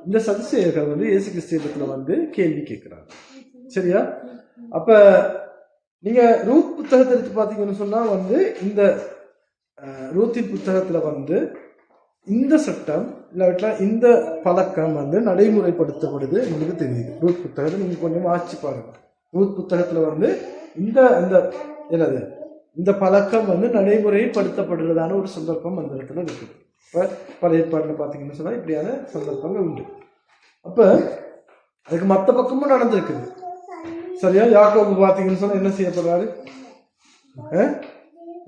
இந்த சதுசேயர்கள் வந்து இயேசு கிறிஸ்துவத்துல வந்து கேள்வி கேட்கிறாங்க, சரியா? அப்ப நீங்க ரூத் புத்தகத்தை எடுத்து பாத்தீங்கன்னு சொன்னா வந்து இந்த ரூத்தின் புத்தகத்துல வந்து இந்த சட்டம் இல்லாவிட்டா இந்த பழக்கம் வந்து நடைமுறைப்படுத்தப்படுது உங்களுக்கு தெரியுது. ரூத் புத்தகத்தை நீங்க கொஞ்சம் ஆட்சி பாருங்க. ரூத் புத்தகத்துல வந்து இந்த என்னது இந்த பழக்கம் வந்து நடைமுறைப்படுத்தப்படுறதான ஒரு சந்தர்ப்பம் அந்த இடத்துல இருக்குது. இப்ப பழைய ஏற்பாடுல பாத்தீங்கன்னு சொன்னா இப்படியான சந்தர்ப்பங்கள் உண்டு. அப்ப அதுக்கு மற்ற பக்கமும் நடந்திருக்குது, சரியா? யாக்கோபு பாத்தீங்கன்னு சொன்னா என்ன செய்யப்படுறாரு?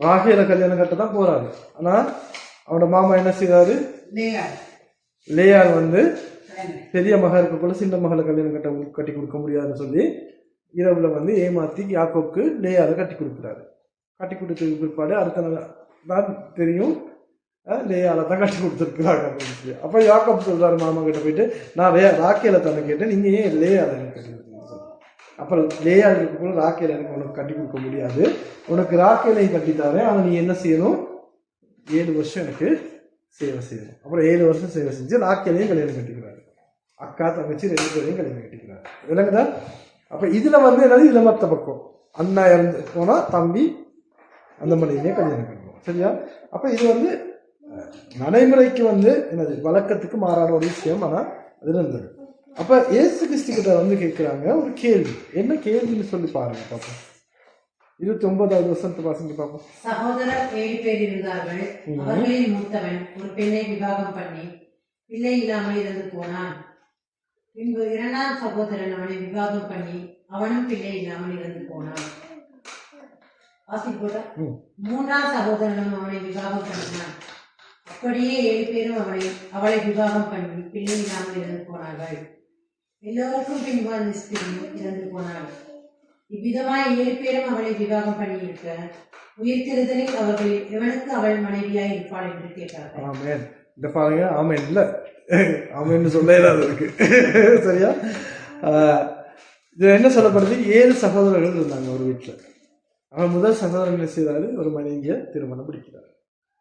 ராகேல கல்யாணம் கட்ட தான் போறாரு. ஆனா அவனோட மாமா என்ன செய்யறாரு? லேயாள் வந்து பெரிய மகள் இருக்கக்குள்ள சின்ன மகளை கல்யாணம் கட்டி கொடுக்க முடியாதுன்னு சொல்லி இரவுல வந்து ஏமாத்தி யாக்கோப்புக்கு லேயாளை கட்டி கொடுக்குறாரு. கட்டி கொடுத்ததுக்கு பிற்பாடு அடுத்த நாள் தான் தெரியும் லேயாளை தான் கட்டி கொடுத்துருக்குறாங்க அப்படின்னு சொல்லி. அப்ப யாக்கோப்பு சொல்றாரு மாமா கிட்ட போயிட்டு, நான் ராக்கேல தானே கேட்டேன், நீங்க ஏன் லேயாளை கட்டி கொடுத்தீங்க? அப்புறம் லேயா இருக்க ராக்கேல் எனக்கு உனக்கு கட்டி கொடுக்க முடியாது, உனக்கு ராக்கேலை கட்டித்தாரேன், ஆனால் நீ என்ன செய்யணும், 7 வருஷம் எனக்கு சேவை செய்யணும். அப்புறம் 7 வருஷம் சேவை செஞ்சு ராக்கேலையும் கல்யாணம் கட்டிக்கிறாரு. அக்கா தங்கச்சி 2 பேரையும் கல்யாணம் கட்டிக்கிறாரு. விளங்குதா? அப்போ இதில் என்னது, இதில் மற்ற பக்கம் அண்ணா இறந்து போனால் தம்பி அந்த மனைவியே கல்யாணம் கட்டணும். சரியா? அப்போ இது நடைமுறைக்கு என்னது வழக்கத்துக்கு மாறான ஒரு விஷயம். ஆனால் அது இருந்தது. அப்போ இயேசு கிறிஸ்து கிட்ட கேட்குறாங்க ஒரு கேள்வி. என்ன கேள்வின்னு சொல்லி பாருங்க பார்ப்போம். 29வது வசனத்தை வாசிங்க பார்ப்போம். சகோதரர் 7 பேர் இருந்தார்கள். அவர்களில் மூத்தவன் ஒரு பெண்ணை விவாகம் பண்ணி பிள்ளை இல்லாமல் இறந்து போனான். பின்பு 2ஆம் சகோதரன் அவனை விவாகம் பண்ணி அவனும் பிள்ளை இல்லாமல் இறந்து போனான். 3ஆம் சகோதரனும் அவனை விவாகம் பண்ணினான். அப்படியே 7 பேரும் அவளை விவாகம் பண்ணி பிள்ளை இல்லாமல் இறந்து போனார்கள். எல்லோருக்கும் பின்பு அந்த ஸ்திரீ இறந்து போனாள். இவ்விதமாய் 7 பேரும் அவளை விவாகம் பண்ணியிருக்க உயிர்த்தெழுதலில் அவர்களில் எவனுக்கு அவள் மனைவியாய் இருப்பாள் என்று கேட்டார்கள். ஆமென். இந்த பாருங்க, ஆமென் இல்ல ஆமென்னு சொல்லலாம் இருக்கு. சரியா? இது என்ன சொல்லப்படுது, 7 சகோதரர்கள் இருந்தாங்க ஒரு வீட்டில். அவன் முதல் சகோதரன் என்ன செய்தாரு, ஒரு மனைவியை திருமணம் முடிக்கிறார்,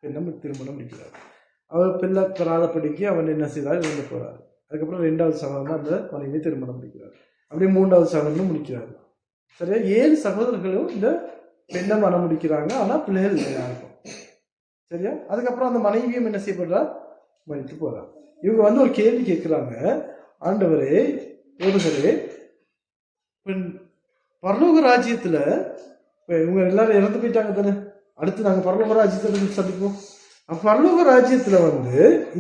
பெண்ணை திருமணம் முடிக்கிறார். அவர் பிள்ளை பெறாத படிக்க அவன் என்ன செய்தார், இறந்து போறாரு. அதுக்கப்புறம் 2வது சகோதரன் அந்த மனைவியை திருமணம் முடிக்கிறார். அப்படியே 3வது சகோதரனும் முடிக்கிறார். சரியா? 7 சகோதரர்களும் இந்த பெண்ணை மனம் முடிக்கிறாங்க. ஆனால் பிள்ளைகள் இல்லையா இருக்கும். சரியா? அதுக்கப்புறம் அந்த மனைவியும் என்ன செய்யப்படுறா, மறித்து போறார். இவங்க ஒரு கேள்வி கேட்குறாங்க, ஆண்டவரே போதுகரே, பரலோக ராஜ்யத்துல இவங்க எல்லாரும் இறந்து போயிட்டாங்க தானே, அடுத்து நாங்கள் பரலோக ராஜ்யத்துல சந்திப்போம். பரலோக ராஜ்யத்துல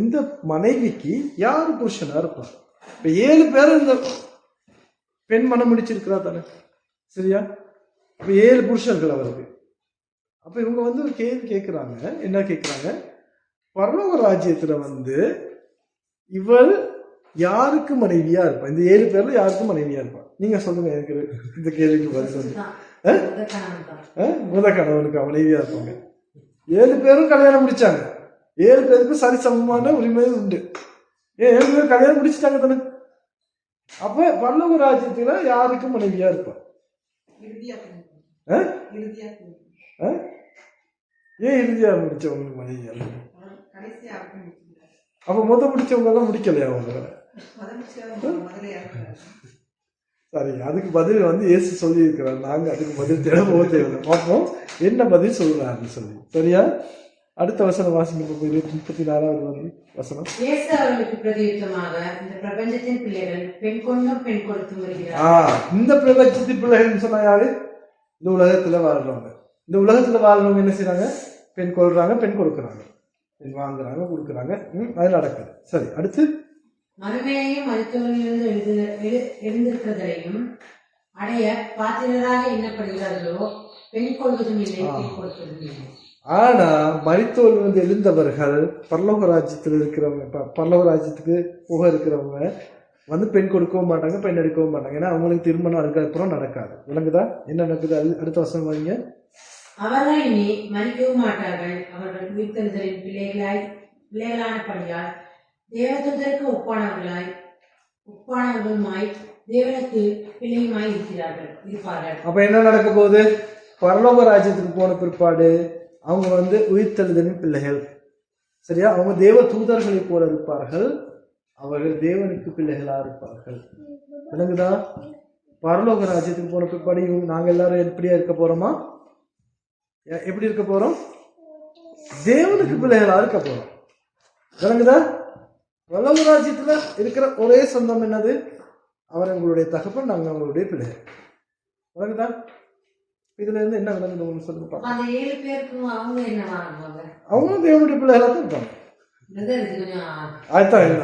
இந்த மனைவிக்கு யாரு புருஷனா இருப்பாங்க? இப்ப 7 பேர் இந்த பெண் மனம் முடிச்சிருக்கிறா தானே. சரியா? அப்ப 7 புருஷர்கள் அவருக்கு. அப்ப இவங்க ஒரு கேள்வி கேட்கிறாங்க. என்ன கேட்கிறாங்க, பரலோக ராஜ்யத்துல இவள் யாருக்கு மனைவியா இருப்பா? இந்த 7 பேர்ல யாருக்கு மனைவியா இருப்பா? நீங்க சொல்லுங்க. எனக்கு இந்த கேள்விக்கு பதில் சொல்லுங்க. முத கணவனுக்கு மனைவியா இருப்பாங்க. 7 பேரும் கல்யாணம் முடிச்சாங்க. 7 பேருக்கு சரிசமமான உரிமை உண்டு. 7 பேர் கல்யாணம் முடிச்சுட்டாங்க தானே. அப்ப பரலோக ராஜ்யத்துல யாருக்கு மனைவியா இருப்பா? ஏன் இறுதியா முடிச்சவங்களுக்கு மனைவியா இருக்கும்? அப்ப முடிச்சவங்க எல்லாம் முடிக்கலையா அவங்க? சரி, அதுக்கு பதில் இயேசு சொல்லி இருக்கிறார். நாங்க அதுக்கு பதில் தேட போக தேவை. பார்ப்போம் என்ன பதில் சொல்றாருன்னு சொல்லி. சரியா? அடுத்த வசனம் வாசிங்க. 34வது வசனம். இயேசு அவர்களுக்கு பிரதியுத்தரமாக, இந்த பிரபஞ்சத்தின் பிள்ளைகள் பெண் கொண்டும் பெண் கொடுத்து வருகிறார்கள். இந்த பிரபஞ்சத்தின் பிள்ளைகள் சொன்னா யாரு? இந்த உலகத்துல வாழ்றவங்க. இந்த உலகத்துல வாழ்றவங்க என்ன செய்யறாங்க? பெண் கொள்றாங்க, பெண் கொடுக்குறாங்க, பெண் வாங்குறாங்க, கொடுக்குறாங்க. அது நடக்குது. சரி, அடுத்து மறுமையையும் மருத்துவர்களிலிருந்து எழுந்திருக்கிறதையும் அடைய பாத்திரராக எண்ணப்படுகிறார்களோ பெண் கொள்வதும் இல்லை, பெண் கொடுப்பதும் இல்லை. ஆனா மரித்தோர் எழுந்தவர்கள் பரலோக ராஜ்யத்தில் இருக்கிறவங்க, பரலோக ராஜ்யத்துக்கு போக இருக்கிறவங்க பெண் கொடுக்கவும் மாட்டாங்க, பெண் எடுக்கவும் மாட்டாங்க. ஏன்னா அவங்களுக்கு திருமணம் அதுக்கப்புறம் நடக்காது. விளங்குதா? என்ன நடக்குது? அடுத்த வருஷம் வாங்க. அவர்கள் இனி மறிக்கவும் மாட்டார்கள். அவர்கள் உயிர்த்தெழுதலின் பிள்ளைகளானபடியால் தேவதூதருக்கு ஒப்பானவர்களுமாய் தேவனுக்கு பிள்ளையுமாய் இருப்பார்கள். அப்ப என்ன நடக்க போகுது? பரலோக ராஜ்யத்துக்கு போன பிற்பாடு அவங்க உயிர்த்தெழுதலின் பிள்ளைகள். சரியா? அவங்க தேவ தூதர்களை போல இருப்பார்கள். அவர்கள் தேவனுக்கு பிள்ளைகளா இருப்பார்கள். விளங்குதா? பரலோக ராஜ்யத்துக்கு போன பிற்பாடு நாங்க எல்லாரும் எப்படியா இருக்க போறோமா? எப்படி இருக்க போறோம்? தேவனுக்கு பிள்ளைகளா இருக்க போறோம். விளங்குதா? பரலோக ராஜ்யத்துல இருக்கிற ஒரே சொந்தம் என்னது? அவர் எங்களுடைய தகப்பன், நாங்க அவங்களுடைய பிள்ளைகள். விளங்குதா? இதுல இருந்து என்ன விளங்குது சொல்லுங்க. அவங்க தேவனுடைய பிள்ளைகளா தான் இருப்பாங்க.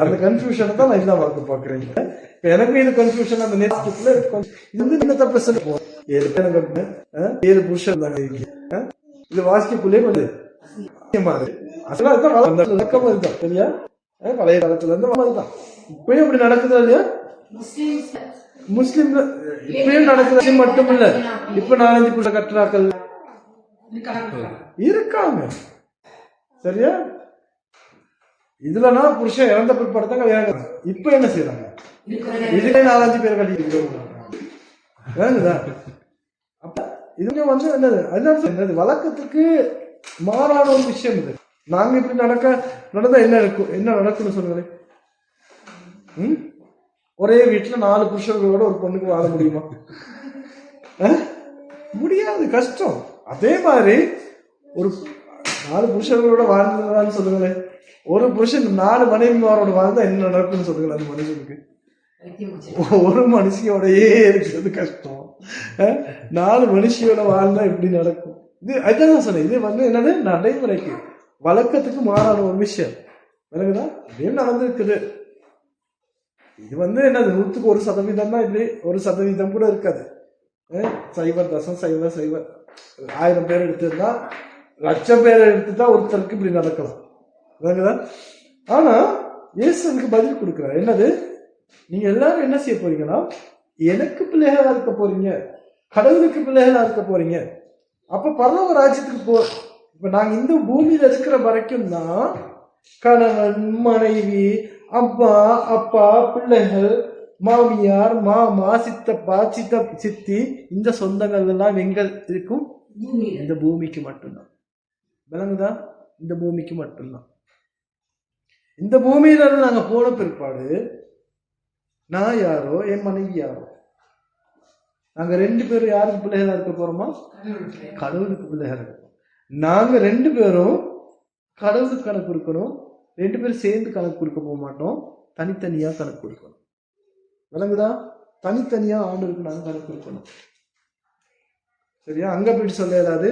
அந்த கன்ஃபியூஷனை தான் நான் இதான் பார்க்க பாக்குறேன். எனக்கு இது கன்ஃபியூஷன். அந்த நேரத்துக்குள்ள இது என்ன பிரச்சனை போகும். 7 பேரும் கட்டினேன், 7 புருஷன் தாங்க. இது வாசிக்கக்குள்ளே சரியா? பழைய காலத்துல இருந்து மாதிரிதான் இப்பயும் அப்படி நடக்குதா இல்லையா? முஸ்லிம்ல இப்பயும் நடக்குது மட்டும் இல்ல. இப்ப 4-5 புருஷ கட்டுறாக்கள் இருக்காங்க. சரியா? இதுலனா புருஷன் இறந்த பிற்பாடு தான் கல்யாணம். இப்ப என்ன செய்யறாங்க? இதுல 4-5 பேர் கட்டிட்டு வேணுதா? அப்ப இது வந்து என்னது, அதுதான் என்னது, வழக்கத்துக்கு மாறான ஒரு விஷயம் இது. நாங்க இப்படி நடந்தா என்ன இருக்கும், என்ன நடக்கும்னு சொல்லுங்களேன். ஒரே வீட்டுல 4 புருஷர்களோட ஒரு பொண்ணுக்கு வாழ முடியுமா? முடியாது, கஷ்டம். அதே மாதிரி ஒரு 4 புருஷர்களோட வாழ்ந்தான்னு சொல்லுங்களேன். ஒரு புருஷன் 4 மனைவிமாரோட வாழ்ந்தா என்ன நடக்கும்னு சொல்லுங்களேன். அந்த மனுஷனுக்கு ஒரு மனுஷியோடயே இருக்கிறது கஷ்டம். 4 மனுஷியோட வாழ்ந்தா எப்படி நடக்கும்? இது அதுதான் சொன்னேன். இது வந்து என்னது, நடைமுறைக்கு வழக்கத்துக்கு மாறான ஒரு விஷயம். விலகுதா? அப்படியே நடந்திருக்குது. இது வந்து என்னது, 100க்கு 1% தான். இப்படி 1% கூட இருக்காது. 0.000 1000 பேர் எடுத்துருந்தா 1,00,000 பேர் எடுத்துட்டா ஒருத்தருக்கு இப்படி நடக்கலாம். விலகுதா? ஆனா இயேசுக்கு பதில் கொடுக்கிறார். என்னது, நீங்க எல்லாரும் என்ன செய்ய போறீங்கன்னா, எனக்கு பிள்ளைகளா இருக்க போறீங்க, கடவுளுக்கு பிள்ளைகளா இருக்க போறீங்க. அப்ப பரலோக ராஜ்யத்துக்கு இப்ப நாங்க இந்த பூமியில இருக்கிற வரைக்கும் தான் கணவன், மனைவி, அப்பா, அப்பா, பிள்ளைகள், மாமியார், மாமா, சித்தப்பா, சித்தி, இந்த சொந்தங்கள் எல்லாம் எங்க இருக்கும்? இந்த பூமிக்கு மட்டும்தான். விளங்குதா? இந்த பூமிக்கு மட்டும்தான். இந்த பூமியில இருந்து நாங்க போன பிற்பாடு நான் யாரோ, என் மனைவி யாரோ, நாங்க 2 பேரும் யாருக்கு பிள்ளைகளா இருக்க போறோமா? கடவுளுக்கு பிள்ளைகளா இருக்க. நாங்க 2 பேரும் கடவுளுக்கு கணக்கு கொடுக்கணும். 2 பேரும் சேர்ந்து கணக்கு கொடுக்க போக மாட்டோம். தனித்தனியா கணக்கு கொடுக்கணும். விளங்குதா? தனித்தனியா ஆண்டவருக்கு நாங்க கணக்கு கொடுக்கணும். சரியா? அங்க போயிட்டு சொல்ல இயலாது,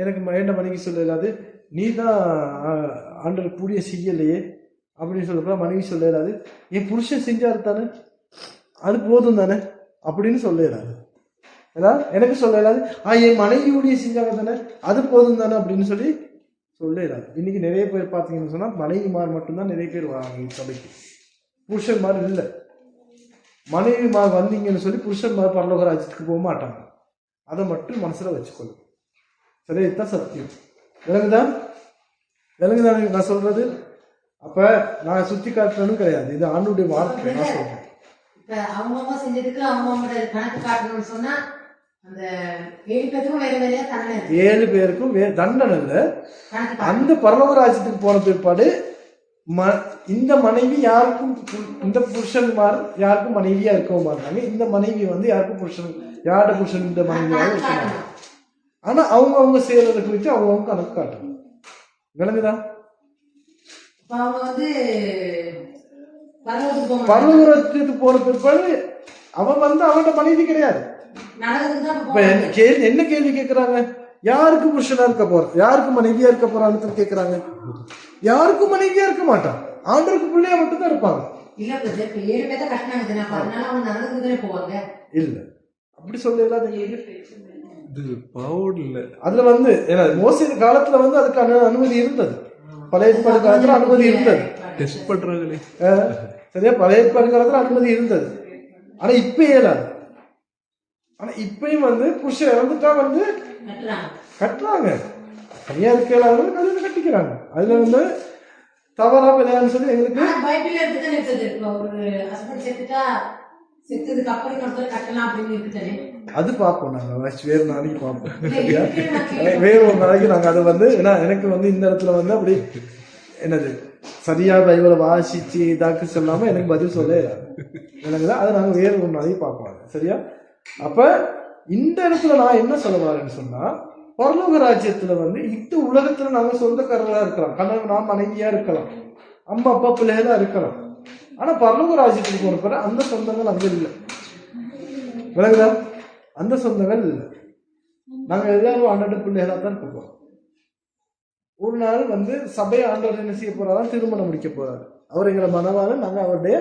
எனக்கு என்ன மனைவி சொல்ல இயலாது, நீ தான் ஆண்டவர் கூடிய செய்யலையே அப்படின்னு சொல்லப்ப மனைவி சொல்ல இயலாது, என் புருஷன் செஞ்சாரு தானே, அது போதும் தானே அப்படின்னு சொல்ல இயலாது. எனக்கு சொல்ல இயலாது, என் மனைவியுடைய செஞ்சாங்க தானே, அது போதும் தானே அப்படின்னு சொல்லி சொல்ல இயலாது. இன்னைக்கு நிறைய பேர் பார்த்தீங்கன்னு சொன்னா மனைவிமார் மட்டும்தான் நிறைய பேர் வராங்க சபைக்கு. புருஷன்மார் இல்லை. மனைவிமார் வந்தீங்கன்னு சொல்லி புருஷன்மார் பரலோக ராஜ்யத்துக்கு போக மாட்டாங்க. அதை மட்டும் மனசுல வச்சுக்கொள்ளும். சரி, இதுதான் சத்தியம். விளங்குதா? நான் சொல்றது. அப்ப நான் சுத்தி காட்டுறதும் கிடையாது, இது ஆண்டுடைய வார்த்தை. நான் சொல்றேன், அவங்க செஞ்சதுக்கு அவங்க கணக்கு காட்டணும்னு சொன்னா அந்த 7 பேருக்கும் தண்டனை இல்லை. அந்த பரலோக ராஜ்யத்துக்கு போன பிற்பாடு இந்த மனைவி யாருக்கும், இந்த புருஷன்மார் யாருக்கும் மனைவியா இருக்கவும் மாட்டாங்க. இந்த மனைவி வந்து யாருக்கும் புருஷன், யாரோட புருஷன் இந்த மனைவியாக இருக்க மாட்டாங்க. ஆனா அவங்க செய்யறதை குறித்து அவங்க கணக்கு காட்டணும். விளங்குதா? அவங்க வந்து பரலோகத்துக்கு போன பிற்பாடு அவன் வந்து அவனோட மனைவி கிடையாது. என்ன கேள்வி கேட்கிறாங்க? யாருக்கு புருஷனா இருக்க போற, யாருக்கு மனைவியா இருக்க போறான்னு கேட்கிறாங்க. யாருக்கும் மனைவியா இருக்க மாட்டான், ஆண்டவருக்கு பிள்ளையா மட்டும் தான் இருப்பாங்க. இல்ல அப்படி சொல்ல அதுல வந்து மோசே காலத்துல வந்து அதுக்கு அனுமதி இருந்தது. பழைய ஏற்பாடு காலத்துல அனுமதி இருந்தது. சரியா? பழைய ஏற்பாடு காலத்துல அனுமதி இருந்தது. ஆனா இப்ப இயலாது. ஆனா இப்பயும் வந்து புருஷன் இறந்துட்டா வந்து கட்டுறாங்க. தனியா இருக்கலாம் கட்டிக்கிறாங்க. அதுல வந்து தவறா விளையாடுன்னு சொல்லி எங்களுக்கு அது பார்ப்போம். நாங்க வேறு நாளைக்கு பார்ப்போம். வேறு ஒரு நாளைக்கு நாங்க அதை வந்து, ஏன்னா எனக்கு வந்து இந்த இடத்துல வந்து அப்படி என்னது சரியா பைபிளை வாசிச்சு இதாக்கு சொல்லாம எனக்கு பதில் சொல்ல எனக்கு தான். அதை நாங்க வேறு ஒரு நாளைக்கு பார்ப்போம். சரியா? அப்ப இந்த இடத்துல நான் என்ன சொல்ல வரேன்னு சொன்னா, பரலோக ராஜ்யத்துல வந்து இந்த உலகத்துல நாங்க சொந்தக்காரர்களா இருக்கலாம், கணவன் நாம் மனைவியா இருக்கலாம், அம்மா அப்பா பிள்ளைகளா இருக்கலாம். ஆனா பரலோக ராஜ்யத்துக்கு போன பிறகு அந்த சொந்தங்கள் அங்க இல்லை. விளங்குதா? அந்த சொந்தங்கள் இல்லை. நாங்க எல்லாரும் ஆண்டோட பிள்ளைகளா தான் இருக்க போறோம். ஒரு நாள் வந்து சபை ஆண்டவர் என்ன செய்ய போறாரு? திருமணம் முடிக்க போறாரு. அவர் எங்களை மனவாளன், நாங்க அவருடைய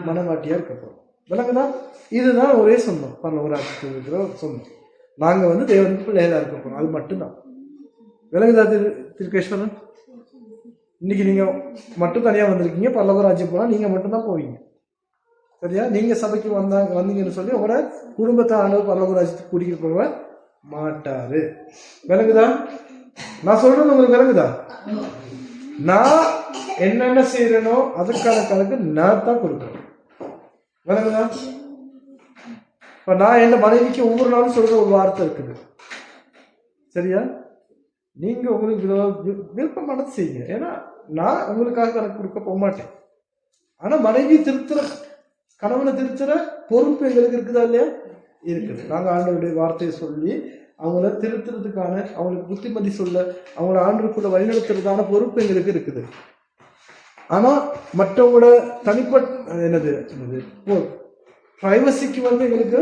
மனவாட்டியா இருக்க போறோம். விளங்குதா? இதுதான் ஒரே சொந்தம். பரலோக ராஜ்யத்துக்கு இருக்கிற சொந்தம். நாங்க வந்து தேவனுக்கு பிள்ளைகளா இருக்க போறோம். அது மட்டும்தான். விளங்குதா திருக்கேஸ்வரன்? இன்னைக்கு நீங்க மட்டும் தனியா வந்திருக்கீங்க. பரலோக ராஜ்யம் போனா நீங்க மட்டும்தான் போவீங்க. சரியா? நீங்க சபைக்கு வந்தீங்கன்னு சொல்லி உங்களோட குடும்பத்தை ஆண்டவர் பரலோக ராஜ்யத்துக்கு கூட்டிகிட்டு போக மாட்டாரு. விளங்குதா? நான் சொல்றது உங்களுக்கு விளங்குதா? நான் என்னென்ன செய்யறேனோ அதுக்கான கணக்கு நான் தான் கொடுக்குறேன். விளங்குதா? இப்ப நான் என் மனைவிக்கு ஒவ்வொரு நாளும் சொல்ற ஒரு வார்த்தை இருக்குது, சரியா? நீங்க உங்களுக்கு விருப்பமானது செய்யுங்க. ஏன்னா நான் உங்களுக்காக கணக்கு கொடுக்க போக மாட்டேன். ஆனா மனைவி திருத்துற, கணவனை திருத்துற பொறுப்பு எங்களுக்கு இருக்குதா இல்லையா? இருக்குது. நாங்க ஆண்டவருடைய வார்த்தையை சொல்லி அவங்கள திருத்துறதுக்கான, அவங்களுக்கு புத்திமதி சொல்ல, அவங்கள ஆண்டவருக்குள்ள வழிநடத்துறதுக்கான பொறுப்பு எங்களுக்கு இருக்குது. ஆனா மற்றவங்களோட தனிப்பட்ட என்னது பிரைவசிக்கு வந்து எங்களுக்கு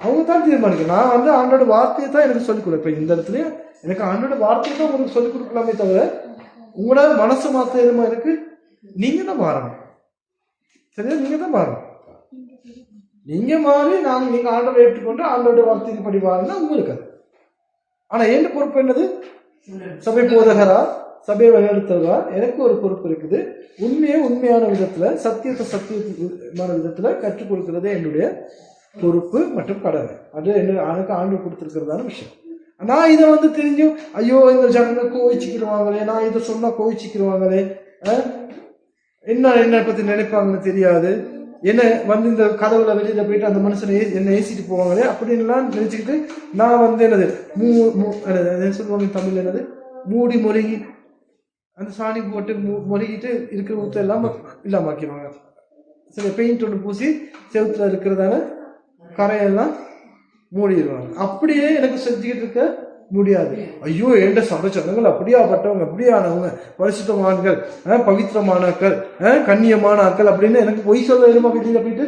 அவங்க தான் தீர்மானிக்கும். நான் வந்து ஆண்டோட வார்த்தையை தான் எனக்கு சொல்லிக் கொடுப்பேன். இந்த இடத்துல எனக்கு ஆண்டோட வார்த்தையை தான் உங்களுக்கு சொல்லிக் கொடுக்கலாமே தவிர உங்களோட மனசு மாத்த எதுமா இருக்கு, நீங்க தான் மாறணும். சரியா? நீங்க தான் மாறணும். நீங்க மாறி நீங்க ஆண்டோட ஏற்றுக்கொண்டு ஆண்டோட வார்த்தைக்கு படி வாழணும் உங்களுக்கு. ஆனா என் பொறுப்பு என்னது? சபை போதகரா, சபையை வழிநடத்துறதா எனக்கு ஒரு பொறுப்பு இருக்குது. உண்மையான விதத்துல, சத்தியமான விதத்துல கற்றுக் கொடுக்கறதே என்னுடைய பொறுப்பு மற்றும் கடமை. அது எனக்கு ஆண்டு கொடுத்துருக்கிறதான விஷயம். நான் இதை வந்து தெரிஞ்சும் ஐயோ இந்த ஜனங்க கோவிச்சுக்கிடுவாங்களே, நான் இதை சொன்னா கோவிச்சுக்கிடுவாங்களே, என்ன பத்தி நினைப்பாங்கன்னு தெரியாது, என்ன வந்து இந்த கதவுல வெளியில போயிட்டு அந்த மனுஷனை என்ன ஏசிட்டு போவாங்களே அப்படின்லாம் நினைச்சுக்கிட்டு நான் வந்து என்னது சொல்லுவாங்க தமிழ், என்னது மூடி மொழிகி அந்த சாணி போட்டு மொழிகிட்டு இருக்கிற ஊத்த எல்லாம் இல்லாமக்கிடுவாங்க. சில பெயிண்ட் ஒன்று பூசி செவுத்துல இருக்கிறதான கரையெல்லாம் மூடிடுவாங்க. அப்படியே எனக்கு செஞ்சுக்கிட்டு இருக்க முடியாது. ஐயோ என்ற சபை சொந்தங்கள் அப்படியாப்பட்டவங்க, அப்படியானவங்க, பரிசுத்தமான்கள், பவித்திரமானாக்கள், கண்ணியமான ஆக்கள் அப்படின்னு எனக்கு பொய் சொல்ல வேணுமா? வெளியில போயிட்டு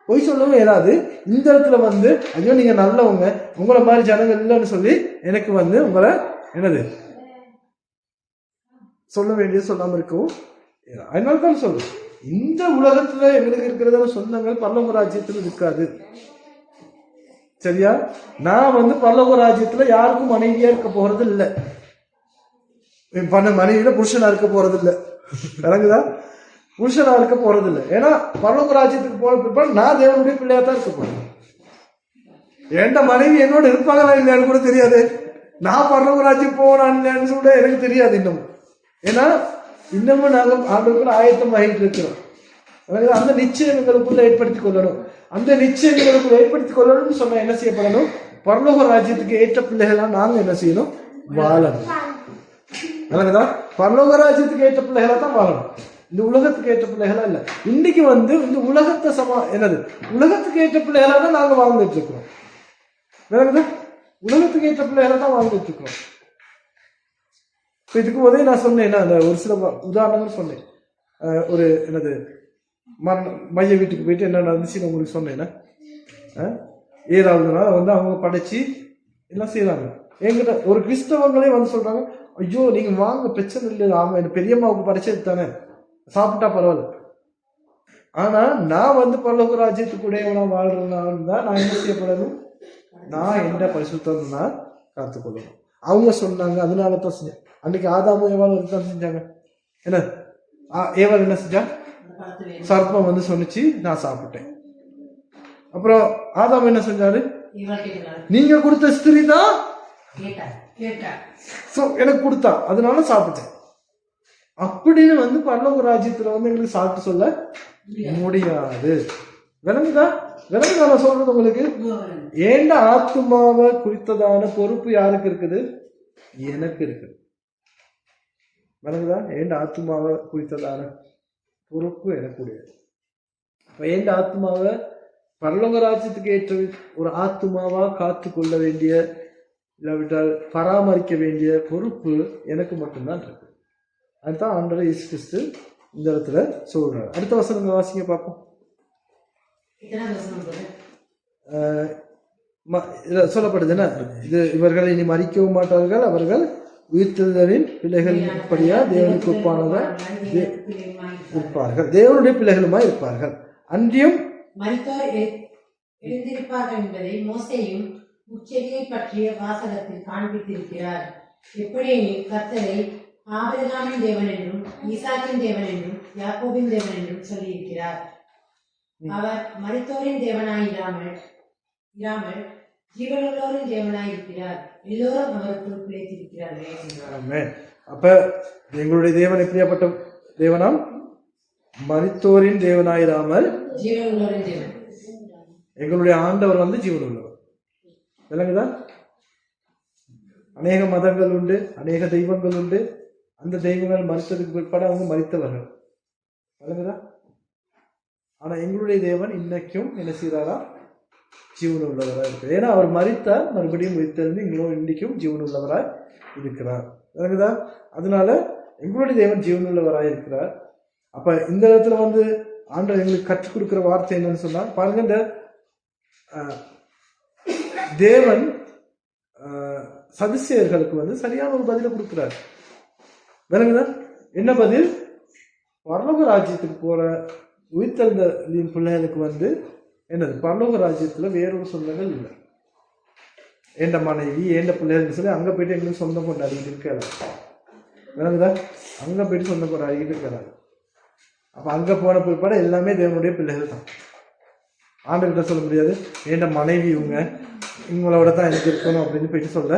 பொய் சொல்லவும் ஏதாவது. இந்த இடத்துல வந்து ஐயோ நீங்க நல்லவங்க, உங்களை மாதிரி ஜனங்கள் இல்லைன்னு சொல்லி எனக்கு வந்து உங்களை என்னது சொல்ல வேண்டியது சொல்லாம இருக்கவும். அதனால தான் சொல்றேன், இந்த உலகத்துல எங்களுக்கு இருக்கிறதான சொந்தங்கள் பரலோக ராஜ்யத்துல இருக்காது. சரியா? நான் வந்து பரலோக ராஜ்யத்துல யாருக்கும் மனைவியா இருக்க போறது இல்லை. மனைவியில புருஷனா இருக்க போறது இல்லை. விளங்குதா? புருஷனா இருக்க போறது இல்லை. ஏன்னா பரலோக ராஜ்யத்துக்கு போன பிற்பாடு நான் தேவனுடைய பிள்ளையா தான் இருக்க போறேன். என் மனைவி என்னோட இருப்பாங்களா இல்லையான்னு கூட தெரியாது. நான் பரலோக ராஜ்யம் போனான்னு கூட எனக்கு தெரியாது இன்னும். ஏன்னா இன்னமும் நாங்கள் ஆண்டுக்குள்ள ஆயத்தம் ஆகிட்டு இருக்கிறோம். அந்த நிச்சயம் எங்களுக்குள்ள ஏற்படுத்திக் கொள்ளணும். அந்த நிச்சயம் எங்களுக்குள்ள ஏற்படுத்திக் கொள்ளணும்னு சொன்னா என்ன செய்யப்படணும்? பரலோக ராஜ்யத்துக்கு ஏற்ற பிள்ளைகளா நாங்க என்ன செய்யணும்? வாழணும். எனக்குதான் பரலோக ராஜ்யத்துக்கு ஏற்ற பிள்ளைகளா தான் வாழணும். இந்த உலகத்துக்கு ஏற்ற பிள்ளைகளா இல்ல. இன்னைக்கு வந்து இந்த உலகத்தை என்னது உலகத்துக்கு ஏற்ற பிள்ளைகளா தான் நாங்க வாழ்ந்துட்டு இருக்கிறோம். எனக்குதான் உலகத்துக்கு ஏற்ற பிள்ளைகளா தான் வாழ்ந்துட்டு இருக்கிறோம். இதுக்கு போதே நான் சொன்னேன், அந்த ஒரு சில உதாரணங்கள் சொன்னேன். ஒரு என்னது மைய வீட்டுக்கு போயிட்டு என்ன நடந்துச்சுன்னு உங்களுக்கு சொன்னேன்னா, 7வது நாள் வந்து அவங்க படைச்சு எல்லாம் செய்யறாங்க. என்கிட்ட ஒரு கிறிஸ்தவங்களே வந்து சொல்றாங்க, ஐயோ நீங்க வாங்க பிரச்சனை இல்லை, ஆமா என் பெரியம்மாவுக்கு படைச்சது தானே, சாப்பிட்டா பரவாயில்ல. ஆனா நான் வந்து பரலோக ராஜ்யத்துக்கு உடையவனா வாழ்றதுனால தான் நான் என்ன செய்யப்படணும்? நான் எந்த பரிசுத்தம் நான் காத்துக்கொள்ளணும். அவங்க சொன்னாங்க, அதனால தான் செஞ்சேன். அன்னைக்கு ஆதாமும் ஏவாளும் தான் செஞ்சாங்க. என்ன ஏவாள் என்ன செஞ்சா? சர்ப்பம் வந்து சொன்னிச்சு, நான் சாப்பிட்டேன். அப்புறம் ஆதாம் என்ன செஞ்சாரு? நீங்க கொடுத்த ஸ்திரீ தான் எனக்கு கொடுத்தா, அதனால சாப்பிட்டேன் அப்படின்னு வந்து பரலோக ராஜ்யத்துல வந்து எங்களுக்கு சாப்பிட்டு சொல்ல முடியாது. விளங்குதா? நான் சொல்றது உங்களுக்கு. ஏண்ட ஆத்மாவை குறித்ததான பொறுப்பு யாருக்கு இருக்குது? எனக்கு இருக்குது. விளங்குதா? ஏண்ட ஆத்மாவை குறித்ததான பொறுப்பு எனக்குடையது. ஏண்ட ஆத்மாவை பரலோக ராஜ்யத்துக்கு ஏற்ற ஒரு ஆத்மாவா காத்து கொள்ள வேண்டிய, இல்லாவிட்டால் பராமரிக்க வேண்டிய பொறுப்பு எனக்கு மட்டும்தான் இருக்கு. அதுதான் ஆண்டவர் இயேசு கிறிஸ்து இந்த இடத்துல சொல்றாரு. அடுத்த வசனங்களை வாசிங்க பார்ப்போம். சொல்லப்படுதுன்னா, இது இவர்கள் இனி மறிக்கவும் மாட்டார்கள், அவர்கள் உயிர்த்தெழுதலின் பிள்ளைகள் படியா தேவனுக்கு ஒப்பானவர் இருப்பார்கள், தேவனுடைய பிள்ளைகளுமாய் இருப்பார்கள். அன்றியும் மரித்தோர் எழுந்திருப்பார்கள் என்பதை மோசேயும் உச்சரியை பற்றிய வாசகத்தில் காண்பித்திருக்கிறார். எப்படியெனில் கர்த்தரை ஆபிரகாமின் தேவன் என்றும் ஈசாக்கின் தேவன் என்றும் யாக்கோபின் தேவன் என்றும் சொல்லியிருக்கிறார். அவர் மரித்தோரின் தேவனாயிராமல் ஜீவனுள்ளோரின் தேவனாயிருக்கிறார். எல்லோரும் அவருக்குள் பிழைத்திருக்கிறார்கள். அப்ப எங்களுடைய தேவன் எப்படியாப்பட்ட தேவனாம்? மரித்தோரின் தேவனாயிராமல் எங்களுடைய ஆண்டவர் வந்து ஜீவன் உள்ளவர். விளங்குதா? அநேக மதங்கள் உண்டு, அநேக தெய்வங்கள் உண்டு. அந்த தெய்வங்கள் மறித்ததுக்கு பிற்பாடு அவங்க மறித்தவர்கள். விளங்குதா? ஆனா எங்களுடைய தேவன் இன்னைக்கும் என்ன செய்யறாரா? ஜீவன் உள்ளவராய் இருக்கிறார். ஏன்னா அவர் மறித்தார், மறுபடியும் உயிர்த்தெழுந்து எங்களோட இன்னைக்கும் ஜீவன் உள்ளவராய் இருக்கிறார். விளங்குதா? அதனால எங்களுடைய தேவன் ஜீவன் உள்ளவராய் இருக்கிறார். அப்ப இந்த இடத்துல வந்து ஆண்டவர் எங்களுக்கு கற்றுக் கொடுக்கிற வார்த்தை என்னன்னு சொன்னா பாருங்க, இந்த தேவன் சதுசேயர்களுக்கு வந்து சரியான ஒரு பதிலை கொடுக்கிறார். விளங்குதா? என்ன பதில்? பரலோக ராஜ்யத்துக்கு போற உயிர்த்தெழுந்த பிள்ளைகளுக்கு வந்து என்னது, பரலோக ராஜ்யத்துல வேறொரு சொந்தங்கள் இல்லை. ஏண்ட மனைவி ஏண்ட பிள்ளைகள் சொல்லி அங்க போயிட்டு எங்களுக்கு சொந்தம் கொண்டாடிட்டு இருக்கிறார். விளங்குதா? அங்க போயிட்டு சொந்தம் கொண்டாடிட்டு இருக்கிறார். அப்ப அங்க போன பிற்பாடு எல்லாமே தேவனுடைய பிள்ளைகள் தான். ஆண்டவர்கிட்ட சொல்ல முடியாது ஏண்ட மனைவி இவங்களோட தான் எனக்கு இருக்கணும் அப்படின்னு போயிட்டு சொல்ல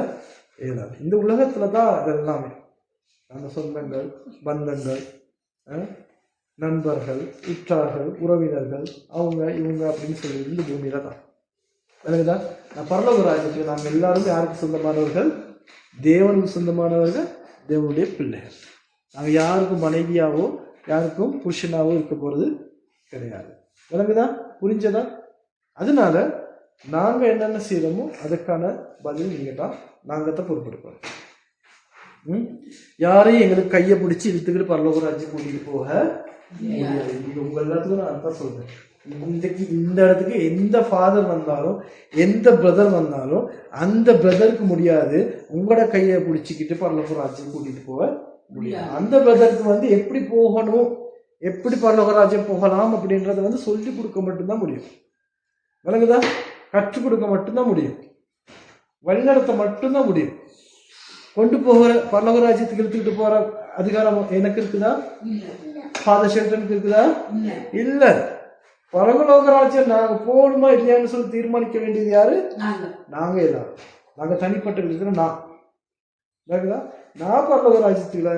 இயலாது. இந்த உலகத்துலதான் அது எல்லாமே. அந்த சொந்தங்கள், பந்தங்கள், நண்பர்கள், உற்றார்கள், உறவினர்கள், அவங்க இவங்க அப்படின்னு சொல்லி இந்த பூமியில தான். எனக்குதான் நான் பரலோக ராஜ்யத்துக்கு நாங்கள் எல்லாரும் யாருக்கு சொந்தமானவர்கள்? தேவனுக்கு சொந்தமானவர்கள், தேவனுடைய பிள்ளைகள். நாங்கள் யாருக்கும் மனைவியாவோ யாருக்கும் புருஷனாவோ இருக்க போறது கிடையாது. விளங்குதா? புரிஞ்சதா? அதனால நாங்க என்னென்ன செய்யறோமோ அதுக்கான பதில் நீங்க தான், நாங்க தான் பொறுப்பெடுப்போம். யாரையும் எங்களுக்கு கையை பிடிச்சி இழுத்துக்கிட்டு பரலோக ராஜ்யம் கூட்டிட்டு போக முடியாது. உங்க எல்லாத்துக்கும் நான் அதான் சொல்றேன். இந்த இடத்துக்கு எந்த ஃபாதர் வந்தாலும் எந்த பிரதர் வந்தாலும் அந்த பிரதருக்கு முடியாது உங்களோட கையை பிடிச்சிக்கிட்டு பரலோக ராஜ்யம் கூட்டிட்டு போக முடியாது. அந்த பிரதருக்கு வந்து எப்படி போகணும், எப்படி பரலோக ராஜ்யம் போகலாம் அப்படின்றத வந்து சொல்லி கொடுக்க மட்டும்தான் முடியும். விளங்குதா? கற்றுக் கொடுக்க மட்டும்தான் முடியும். வழிநடத்த மட்டும்தான் முடியும். கொண்டு போகிற பரலோக ராஜ்யத்துக்கு இழுத்துக்கிட்டு போற அதிகாரம் எனக்கு இருக்குதா? ஃபாதர் ஷெல்டனுக்கு இருக்குதா? இல்ல. பரலோக ராஜ்யம் நாங்க போகணுமா இல்லையான்னு சொல்லி தீர்மானிக்க வேண்டியது யாரு? நாங்க எல்லாரும். நாங்க தனிப்பட்ட இருக்கிற நான் பரலோக ராஜ்யத்துல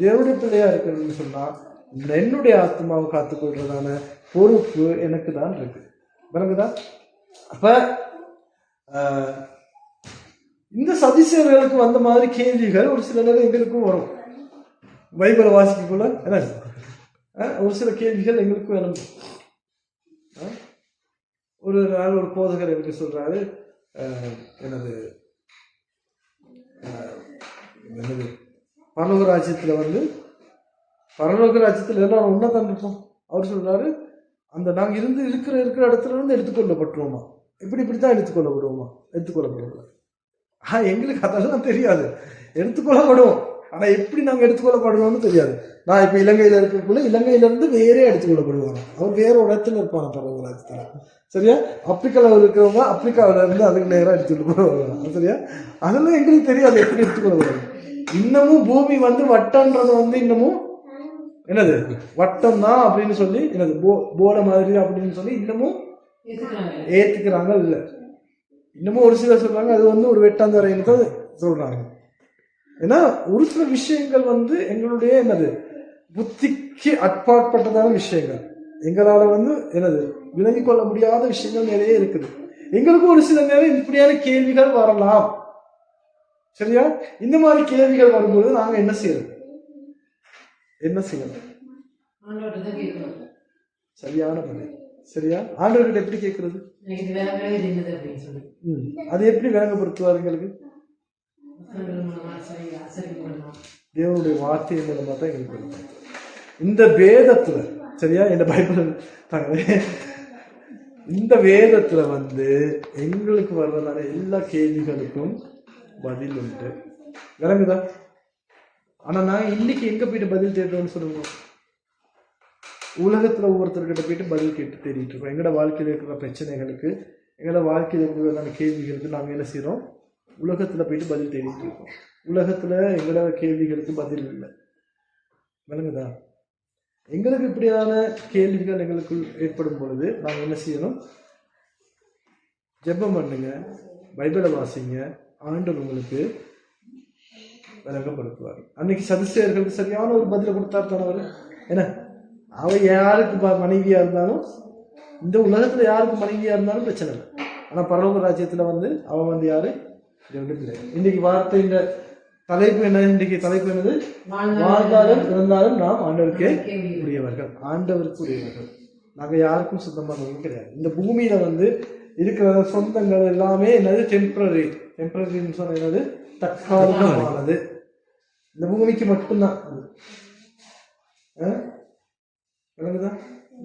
தேவனுடைய பிள்ளையா இருக்கணும்னு சொன்னா என்னுடைய ஆத்மாவை காத்துக்கொள்றதான பொறுப்பு எனக்கு தான் இருக்கு. விளங்குதா? அப்ப இந்த சதிசேயர்களுக்கு வந்த மாதிரி கேள்விகள் ஒரு சில நேரம் எங்களுக்கும் வரும். பைபிளை வாசிக்கக்குள்ள என்ன ஒரு சில கேள்விகள் எங்களுக்கும் வேணும். ஒரு நாள் ஒரு போதகர் எனக்கு சொல்றாரு, என்னது பரலோக ராஜ்யத்துல வந்து பரலோக ராஜ்யத்துல எல்லாரும் ஒன்னாதான் இருப்போம். அவர் சொல்றாரு, அந்த நாங்க இருக்கிற இடத்துல இருந்து எடுத்துக்கொள்ளப்பட்டுருவோமா, இப்படித்தான் எடுத்துக்கொள்ளப்படுவோமா. எங்களுக்கு அதெல்லாம் தெரியாது. எடுத்துக்கொள்ளப்படுவோம், ஆனா எப்படி நாங்க எடுத்துக்கொள்ளப்படுறோம்னு தெரியாது. நான் இப்ப இலங்கையில இருக்கக்குள்ள இலங்கையில இருந்து வேறே எடுத்துக்கொள்ளப்படுவாங்க. அவர் வேற ஒரு இடத்துல இருப்பாங்க பரலோக ராஜ்யத்துல. சரியா? ஆப்பிரிக்காவில் இருக்கிறவங்க ஆப்பிரிக்காவில இருந்து அதுக்கு நேரம் எடுத்துக்கொள்ளப்படுவாங்க. சரியா? அதெல்லாம் எங்களுக்கு தெரியாது எப்படி எடுத்துக்கொள்ளப்படுவாங்க. இன்னமும் பூமி வந்து வட்டன்றது வந்து இன்னமும் என்னது வட்டம் தான் அப்படின்னு சொல்லி என்னது போல மாதிரி அப்படின்னு சொல்லி இன்னமும் ஏத்துக்கிறாங்க. இல்ல, இன்னமும் ஒரு சிலர் சொல்றாங்க அது வந்து ஒரு வெட்டாந்தரைன்னு தான் சொல்றாங்க. ஏன்னா ஒரு சில விஷயங்கள் வந்து எங்களுடைய என்னது புத்திக்கு அட்பாற்பட்டதான விஷயங்கள், எங்களால வந்து என்னது விளங்கிக் கொள்ள முடியாத விஷயங்கள் நிறைய இருக்குது. எங்களுக்கு ஒரு சில நேரம் இப்படியான கேள்விகள் வரலாம். சரியா? இந்த மாதிரி கேள்விகள் வரும்போது நாங்க என்ன செய்யணும்? சரியான பதில். சரியா? ஆண்டவர்கிட்ட எப்படி கேட்கறது? அது எப்படி விளங்கப்படுத்துவார் எங்களுக்கு? தேவனுடைய வார்த்தை மூலமா தான் எங்களுக்கு இந்த வேதத்துல. சரியா? இந்த பைபிள் இந்த வேதத்துல வந்து எங்களுக்கு வர்றதான எல்லா கேள்விகளுக்கும் பதில் உண்டு. விளங்குதா? ஆனா நான் இன்னைக்கு எங்க போயிட்டு பதில் தேடுறோம்னு சொல்லுவோம். உலகத்துல ஒவ்வொருத்தர்கிட்ட போயிட்டு பதில் கேட்டு தேடிட்டு இருக்கோம். எங்களோட வாழ்க்கையில இருக்கிற பிரச்சனைகளுக்கு, எங்களோட வாழ்க்கையில இருக்கிற கேள்விகளுக்கு நாங்க என்ன செய்யறோம்? உலகத்துல போயிட்டு பதில் தேடிட்டு இருக்கோம். உலகத்துல எங்களோட கேள்விகளுக்கு பதில் இல்லை. விளங்குதா? எங்களுக்கு இப்படியான கேள்விகள் எங்களுக்குள் ஏற்படும் பொழுது நாங்க என்ன செய்யணும்? ஜெபம் பண்ணுங்க, பைபிளை வாசிங்க, ஆண்டவர் உங்களுக்கு விளங்கப்படுத்துவார். அன்னைக்கு சதுசேயர்களுக்கு சரியான ஒரு பதில கொடுத்தார் தானவர். என்ன, அவ யாருக்கு மனைவியா இருந்தாலும் இந்த உலகத்துல யாருக்கு மனைவியா இருந்தாலும் பிரச்சனை இல்லை. ஆனா பரலோக ராஜ்யத்துல வந்து அவன் வந்து யாரு? தேவனுடைய பிள்ளை. இன்னைக்கு வார்த்தை இந்த தலைப்பு என்ன? இன்னைக்கு தலைப்பு என்னது? வாழ்ந்தாலும் இருந்தாலும் நாம் ஆண்டவருக்கே உரியவர்கள். ஆண்டவருக்கு உரியவர்கள். நாங்க யாருக்கும் சொந்தமானவங்க கிடையாது. இந்த பூமியில வந்து இருக்கிற சொந்தங்கள் எல்லாமே என்னது? டெம்பரரி. டெம்பரரின்னு சொன்ன என்னது? தற்காலிகமானது. இந்த பூமிக்கு மட்டும்தான் அது. விளங்குதா?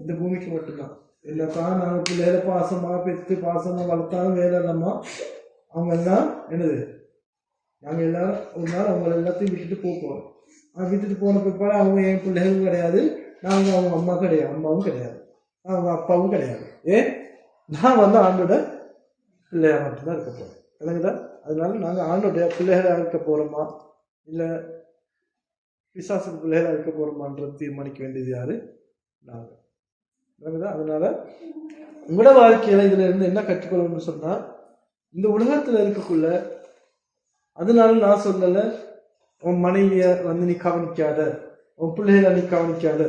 இந்த பூமிக்கு மட்டும்தான். என்னதான் நாங்க பிள்ளைகளை பாசமா பெற்று பாசமா வளர்த்தாலும் வேலை இல்லம்மா. அவங்க எல்லாம் என்னது? நாங்க எல்லாரும் ஒரு நாள் அவங்க எல்லாத்தையும் விட்டுட்டு போறோம். விட்டுட்டு போன பிற்பாடு அவங்க என் பிள்ளைகளும் கிடையாது, நாங்க அவங்க அம்மா கிடையாது, அம்மாவும் கிடையாது, அவங்க அப்பாவும் கிடையாது. நான் வந்து ஆண்டோட பிள்ளையா மட்டும்தான் இருக்க போறேன். விளங்குதா? அதனால நாங்க ஆண்டோடைய பிள்ளைகளா இருக்க போறோமா இல்ல பிசாசுக்கு பிள்ளைகளா இருக்க போறோமான்றது தீர்மானிக்க வேண்டியது யாரு? நாங்க. விளங்குதா? அதனால உங்களோட வாழ்க்கையில இதுல இருந்து என்ன கற்றுக்கொள்ளணும்னு சொன்னா, இந்த உலகத்துல இருக்கக்குள்ள, அதனால நான் சொல்லல உன் மனைவிய வந்து நீ கவனிக்காத, உன் பிள்ளைகளை நீ கவனிக்காத,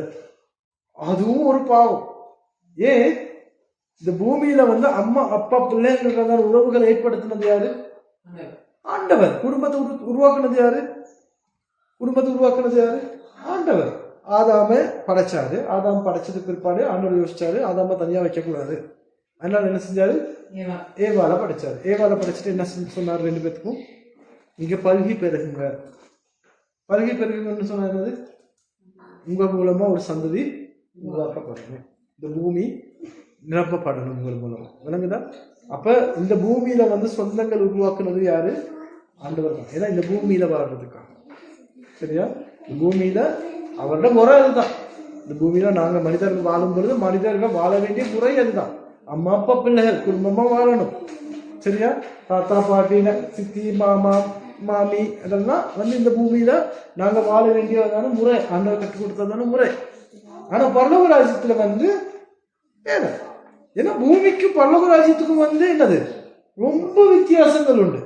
அதுவும் ஒரு பாவம். ஏன்? இந்த பூமியில வந்து அம்மா அப்பா பிள்ளைங்கள உறவுகளை ஏற்படுத்தினது யாரு? ஆண்டவர். குடும்பத்தை உருவாக்குனது யாரு? குடும்பத்தை உருவாக்குனது யாரு? ஆண்டவர். ஆதாம படைச்சாரு. ஆதாம் படைச்சதுக்கு பிற்பாடு ஆண்டவர் யோசிச்சாரு ஆதாம தனியா வைக்க கூடாது. அதனால என்ன செஞ்சாரு? ஏவால படைச்சாரு. ஏவால படைச்சிட்டு என்ன சொன்னாரு? 2 பேத்துக்கும் நீங்க பல்கி பெருகுங்க. பல்கி பெருகுங்கன்னு சொன்னா என்னது? உங்க மூலமா ஒரு சந்ததி உருவாக்கப்படணும், இந்த பூமி நிரப்பப்படணும் உங்கள் மூலமா. விளங்குதா? அப்ப இந்த பூமியில வந்து சொந்தங்கள் உருவாக்குனது யாரு? ஆண்டவர் தான். ஏன்னா இந்த பூமியில வாழ்றதுக்காக. சரியா? இந்த பூமியில அவரோட முறை அதுதான். இந்த பூமியில நாங்க மனிதர்கள் வாழும் பொழுது மனிதர்கள் வாழ வேண்டிய முறை அதுதான். அம்மா அப்பா பிள்ளைகள் குடும்பமா வாழணும். சரியா? தாத்தா பாட்டி சித்தி மாமா மாமி அதெல்லாம் வந்து இந்த பூமியில நாங்க வாழ வேண்டியதான முறை, ஆண்டவர் கற்றுக் கொடுத்ததான முறை. ஆனா பரலோக ராஜ்யத்துல வந்து வேற. ஏன்னா பூமிக்கும் பரலோக ராஜ்யத்துக்கும் வந்து என்னது? ரொம்ப வித்தியாசங்கள் உண்டு.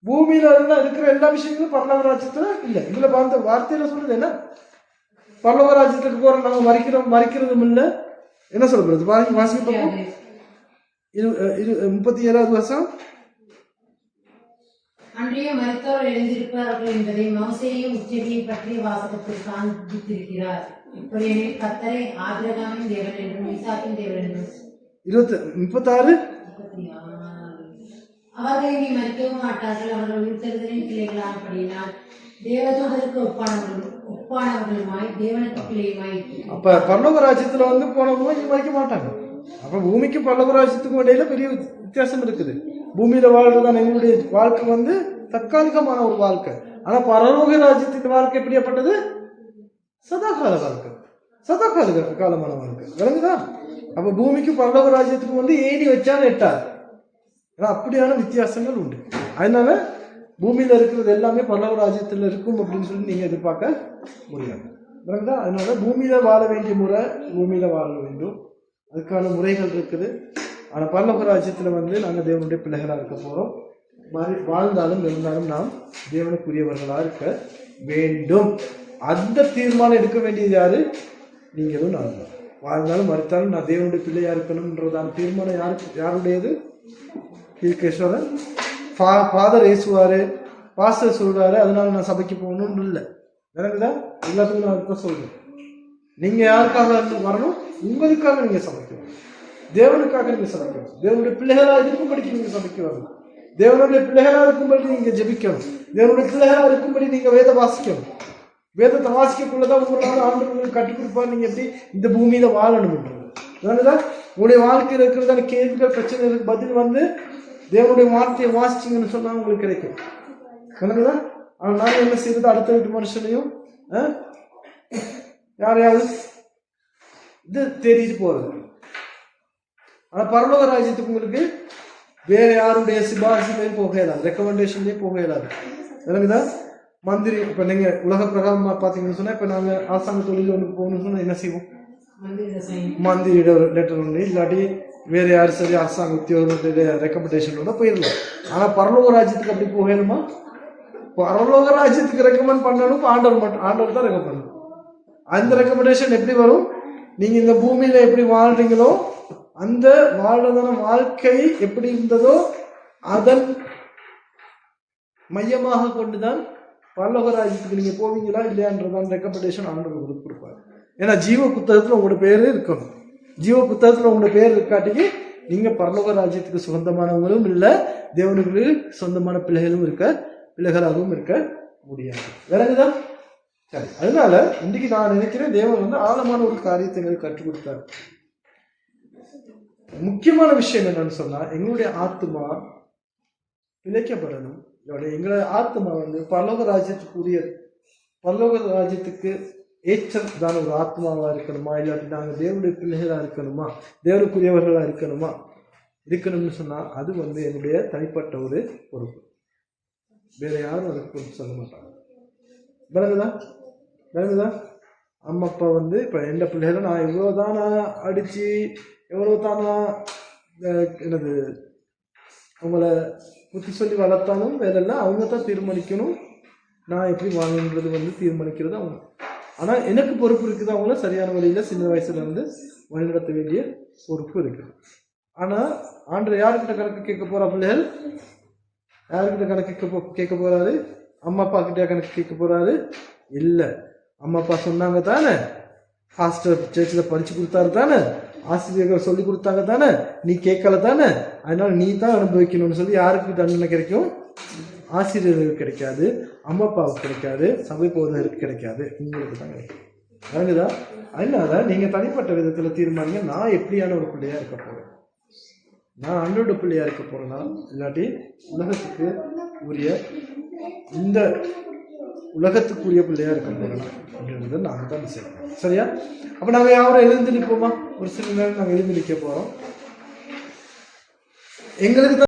பூமியில இருக்கிற எல்லா விஷயங்களும் பரலோக ராஜ்யத்துல இல்ல. இதுல பார்த்த வார்த்தையில சொல்றது என்ன? பரலோக ராஜ்யத்துக்கு போற நாங்க மறிக்கிறதும் இல்ல. என்ன சொல்லப்படுது? வாசிக்க 37வது வருஷம். அன்றைய மரித்தோர் எழுந்திருப்பார்கள் என்பதை மோசேயும் உச்சரியை பற்றிய வாசகத்தில் காண்பித்திருக்கிறார். இப்படியெனில் கர்த்தரை ஆபிரகாமின் தேவன் என்றும் ஈசாக்கின் தேவன் என்றும் 36 அவர்கள் இனி மறிக்கவும் மாட்டார்கள். அவர்கள் உயிர்த்தெழுதலின் பிள்ளைகளானபடியினால் தேவதூதருக்கு ஒப்பானவர்களுமாய் தேவனுக்கு பிள்ளையுமாய். அப்ப பரலோக ராஜ்யத்துல வந்து போனவங்க இனி மறிக்க மாட்டாங்க. அப்ப பூமிக்கும் பரலோக ராஜ்யத்துக்கும் இடையில பெரிய வித்தியாசம் இருக்குது. பூமியில வாழ்றதுதான் எங்களுடைய வாழ்க்கை வந்து தற்காலிகமான ஒரு வாழ்க்கை. ஆனா பரலோக ராஜ்யத்தின் வாழ்க்கை எப்படியாப்பட்டது? சதாகால வாழ்க்கை, காலமான வாழ்க்கை. விளங்குதா? அப்ப பூமிக்கும் பரலோக ராஜ்யத்துக்கும் வந்து ஏணி வச்சாலும் எட்டாது. ஏன்னா அப்படியான வித்தியாசங்கள் உண்டு. அதனால பூமியில இருக்கிறது எல்லாமே பரலோக ராஜ்யத்துல இருக்கும் அப்படின்னு சொல்லி நீங்க எதிர்பார்க்க முடியாது. விளங்குதா? அதனால பூமியில வாழ வேண்டிய முறை பூமியில வாழ வேண்டும், அதுக்கான முறைகள் இருக்குது. ஆனா பரலோக ராஜ்யத்துல வந்து நாங்க தேவனுடைய பிள்ளைகளா இருக்க போறோம். வாழ்ந்தாலும் இருந்தாலும் நாம் தேவனுக்குரியவர்களா இருக்க வேண்டும். அந்த தீர்மானம் எடுக்க வேண்டியது யாரு? நீங்களும் நான் தான். வாழ்ந்தாலும் மறுத்தாலும் நான் தேவனுடைய பிள்ளையா இருக்கணும்ன்றதான தீர்மானம் யாருடையது? கீழ்கேஸ்வரன் ஃபாதர் ஏசுவாரு, பாஸ்டர் சொல்றாரு, அதனால நான் சபைக்கு போகணும்னு இல்லை. விளங்குதா? எல்லாத்துக்கும் நான் அதுதான் சொல்றேன். நீங்க யாருக்காக வரணும்? உங்களுக்காக நீங்க சமைக்கணும், தேவனுக்காக நீங்க சமைக்கணும், தேவனுடைய பிள்ளைகளா இருக்கும்படிக்கு நீங்க சமைக்க வரணும், தேவனுடைய பிள்ளைகளா இருக்கும்படி நீங்க ஜெபிக்கணும், தேவனுடைய பிள்ளைகளா இருக்கும்படி நீங்க வேத வாசிக்கணும். வேதத்தை வாசிக்கக்குள்ளதான் உங்களால ஆண்டவர்களுக்கு கற்றுக் கொடுப்பாரு நீங்க எப்படி இந்த பூமியில வாழணும்ன்றது. அதனாலதான் உங்களுடைய வாழ்க்கையில் இருக்கிறதான கேள்விகள் பிரச்சனைகளுக்கு பதில் வந்து தேவனுடைய வார்த்தையை வாசிச்சிங்கன்னு சொன்னா உங்களுக்கு கிடைக்கும். கணக்குதான். ஆனா நாங்க என்ன செய்யறது? அடுத்த வீட்டு மனுஷனையும் யாரையாவது இது தேடிட்டு போறது. ஆனா பரலோக ராஜ்யத்துக்கு உங்களுக்கு வேற யாருடைய சிபாரிசுலையும் போக இயலாது, ரெக்கமெண்டேஷன்லயும் போக இயலாது. எனக்குதான் மந்திரி இப்ப நீங்க உலக பிரகாரமா பாத்தீங்கன்னு சொன்னா, இப்ப நாங்க அரசாங்க தொழில் ஒன்று போகணும்னு சொன்னா என்ன செய்வோம்? மந்திரியோட லெட்டர் ஒன்று இல்லாட்டி வேற யாரு சரி அரசாங்க உத்தியோகத்துடைய ரெக்கமெண்டேஷனோட போயிடலாம். ஆனா பரலோக ராஜ்யத்துக்கு அப்படி போகணுமா? பரலோக ராஜ்யத்துக்கு ரெக்கமெண்ட் பண்ணணும் ஆண்டவர் மட்டும், ஆண்டவர் தான் ரெக்கமெண்ட் பண்ணணும். அந்த ரெக்கமெண்டேஷன் எப்படி வரும்? நீங்க இந்த பூமியில எப்படி வாழ்றீங்களோ அந்த வாழ்றதான வாழ்க்கை எப்படி இருந்ததோ அதன் மையமாக கொண்டுதான் பரலோக ராஜ்யத்துக்கு நீங்க போவீங்களா இல்லையான்றதான் ரெக்கமெண்டேஷன் ஆண்டவர் உங்களுக்கு கொடுப்பாரு. ஏன்னா ஜீவ புத்தகத்துல உங்களோட பேரு இருக்கணும். ஜீவ புத்தகத்துல உங்களோட பேர் இருக்காட்டிக்கு நீங்க பரலோக ராஜ்யத்துக்கு சொந்தமானவங்களும் இல்லை, தேவனுக்கு சொந்தமான பிள்ளைகளாகவும் இருக்க முடியாது. விளங்குதா? சரி, அதனால இன்னைக்கு நான் நினைக்கிறேன் தேவன் ஆழமான ஒரு காரியத்தை எங்களுக்கு கற்றுக் கொடுத்தார். முக்கியமான விஷயம் என்னன்னு சொன்னா எங்களுடைய ஆத்மா பிழைக்கப்படணும். எங்களுடைய ஆத்மா பரலோக ராஜ்யத்துக்கு ஏற்றதான ஒரு ஆத்மாவா இருக்கணுமா, இல்லாட்டி நாங்க தேவனுடைய பிள்ளைகளா இருக்கணுமா, தேவனுக்குரியவர்களா இருக்கணும்னு சொன்னா அது என்னுடைய தனிப்பட்ட ஒரு பொறுப்பு. வேற யாரும் அதுக்கு பொறுப்பு சொல்ல மாட்டாங்க. விளங்குதா? அம்மா அப்பா இப்ப எந்த பிள்ளைகளை நான் எவ்வளவுதானா அடிச்சு எவ்வளவுதானா என்னது அவங்கள புத்தி சொல்லி வளர்த்தாலும் வேலையெல்லாம் அவங்க தான் தீர்மானிக்கணும். நான் எப்படி வாங்கணுன்றது தீர்மானிக்கிறது அவங்க. ஆனா எனக்கு பொறுப்பு இருக்குது, அவங்கள சரியான வழியில சின்ன வயசுல வழிநடத்த வேண்டிய பொறுப்பு இருக்குது. ஆனா ஆண்டவர் யாருக்கிட்ட கணக்கு கேட்க போறா? பிள்ளைகள் யாருக்கிட்ட கணக்கு கேட்க போறாரு? அம்மா அப்பா கிட்ட கணக்கு கேட்க போறாரு? இல்ல. அம்மா அப்பா சொன்னாங்க தானே, பாஸ்டர் சர்ச்சில் படிச்சு கொடுத்தாரு தானே, ஆசிரியர்கள் சொல்லி கொடுத்தாங்க தானே, நீ கேட்கல தானே, அதனால நீ தான் அனுபவிக்கணும்னு சொல்லி யாருக்கு தண்டனை கிடைக்கும்? ஆசிரியர்களுக்கு கிடைக்காது, அம்மா அப்பாவுக்கு கிடைக்காது, சபை போதகருக்கு கிடைக்காது, உங்களுக்கு தான் கிடைக்கும். விளங்குதா? அதனால நீங்க தனிப்பட்ட விதத்துல தீர்மானிங்க, நான் எப்படியான ஒரு பிள்ளையா இருக்க போறேன். நான் ஆண்டவருடைய பிள்ளையா இருக்க போறேன்னா இல்லாட்டி உலகத்துக்கு உரிய இந்த உலகத்துக்குரிய பிள்ளையா இருக்க போறேன் அப்படின்றத நாங்க தான் செய்யணும். சரியா? அப்ப நாங்க யாரும் எழுந்து நிற்போமா? ஒரு சில நேரம் நாங்க எழுந்து நிற்க போறோம். எங்களுக்கு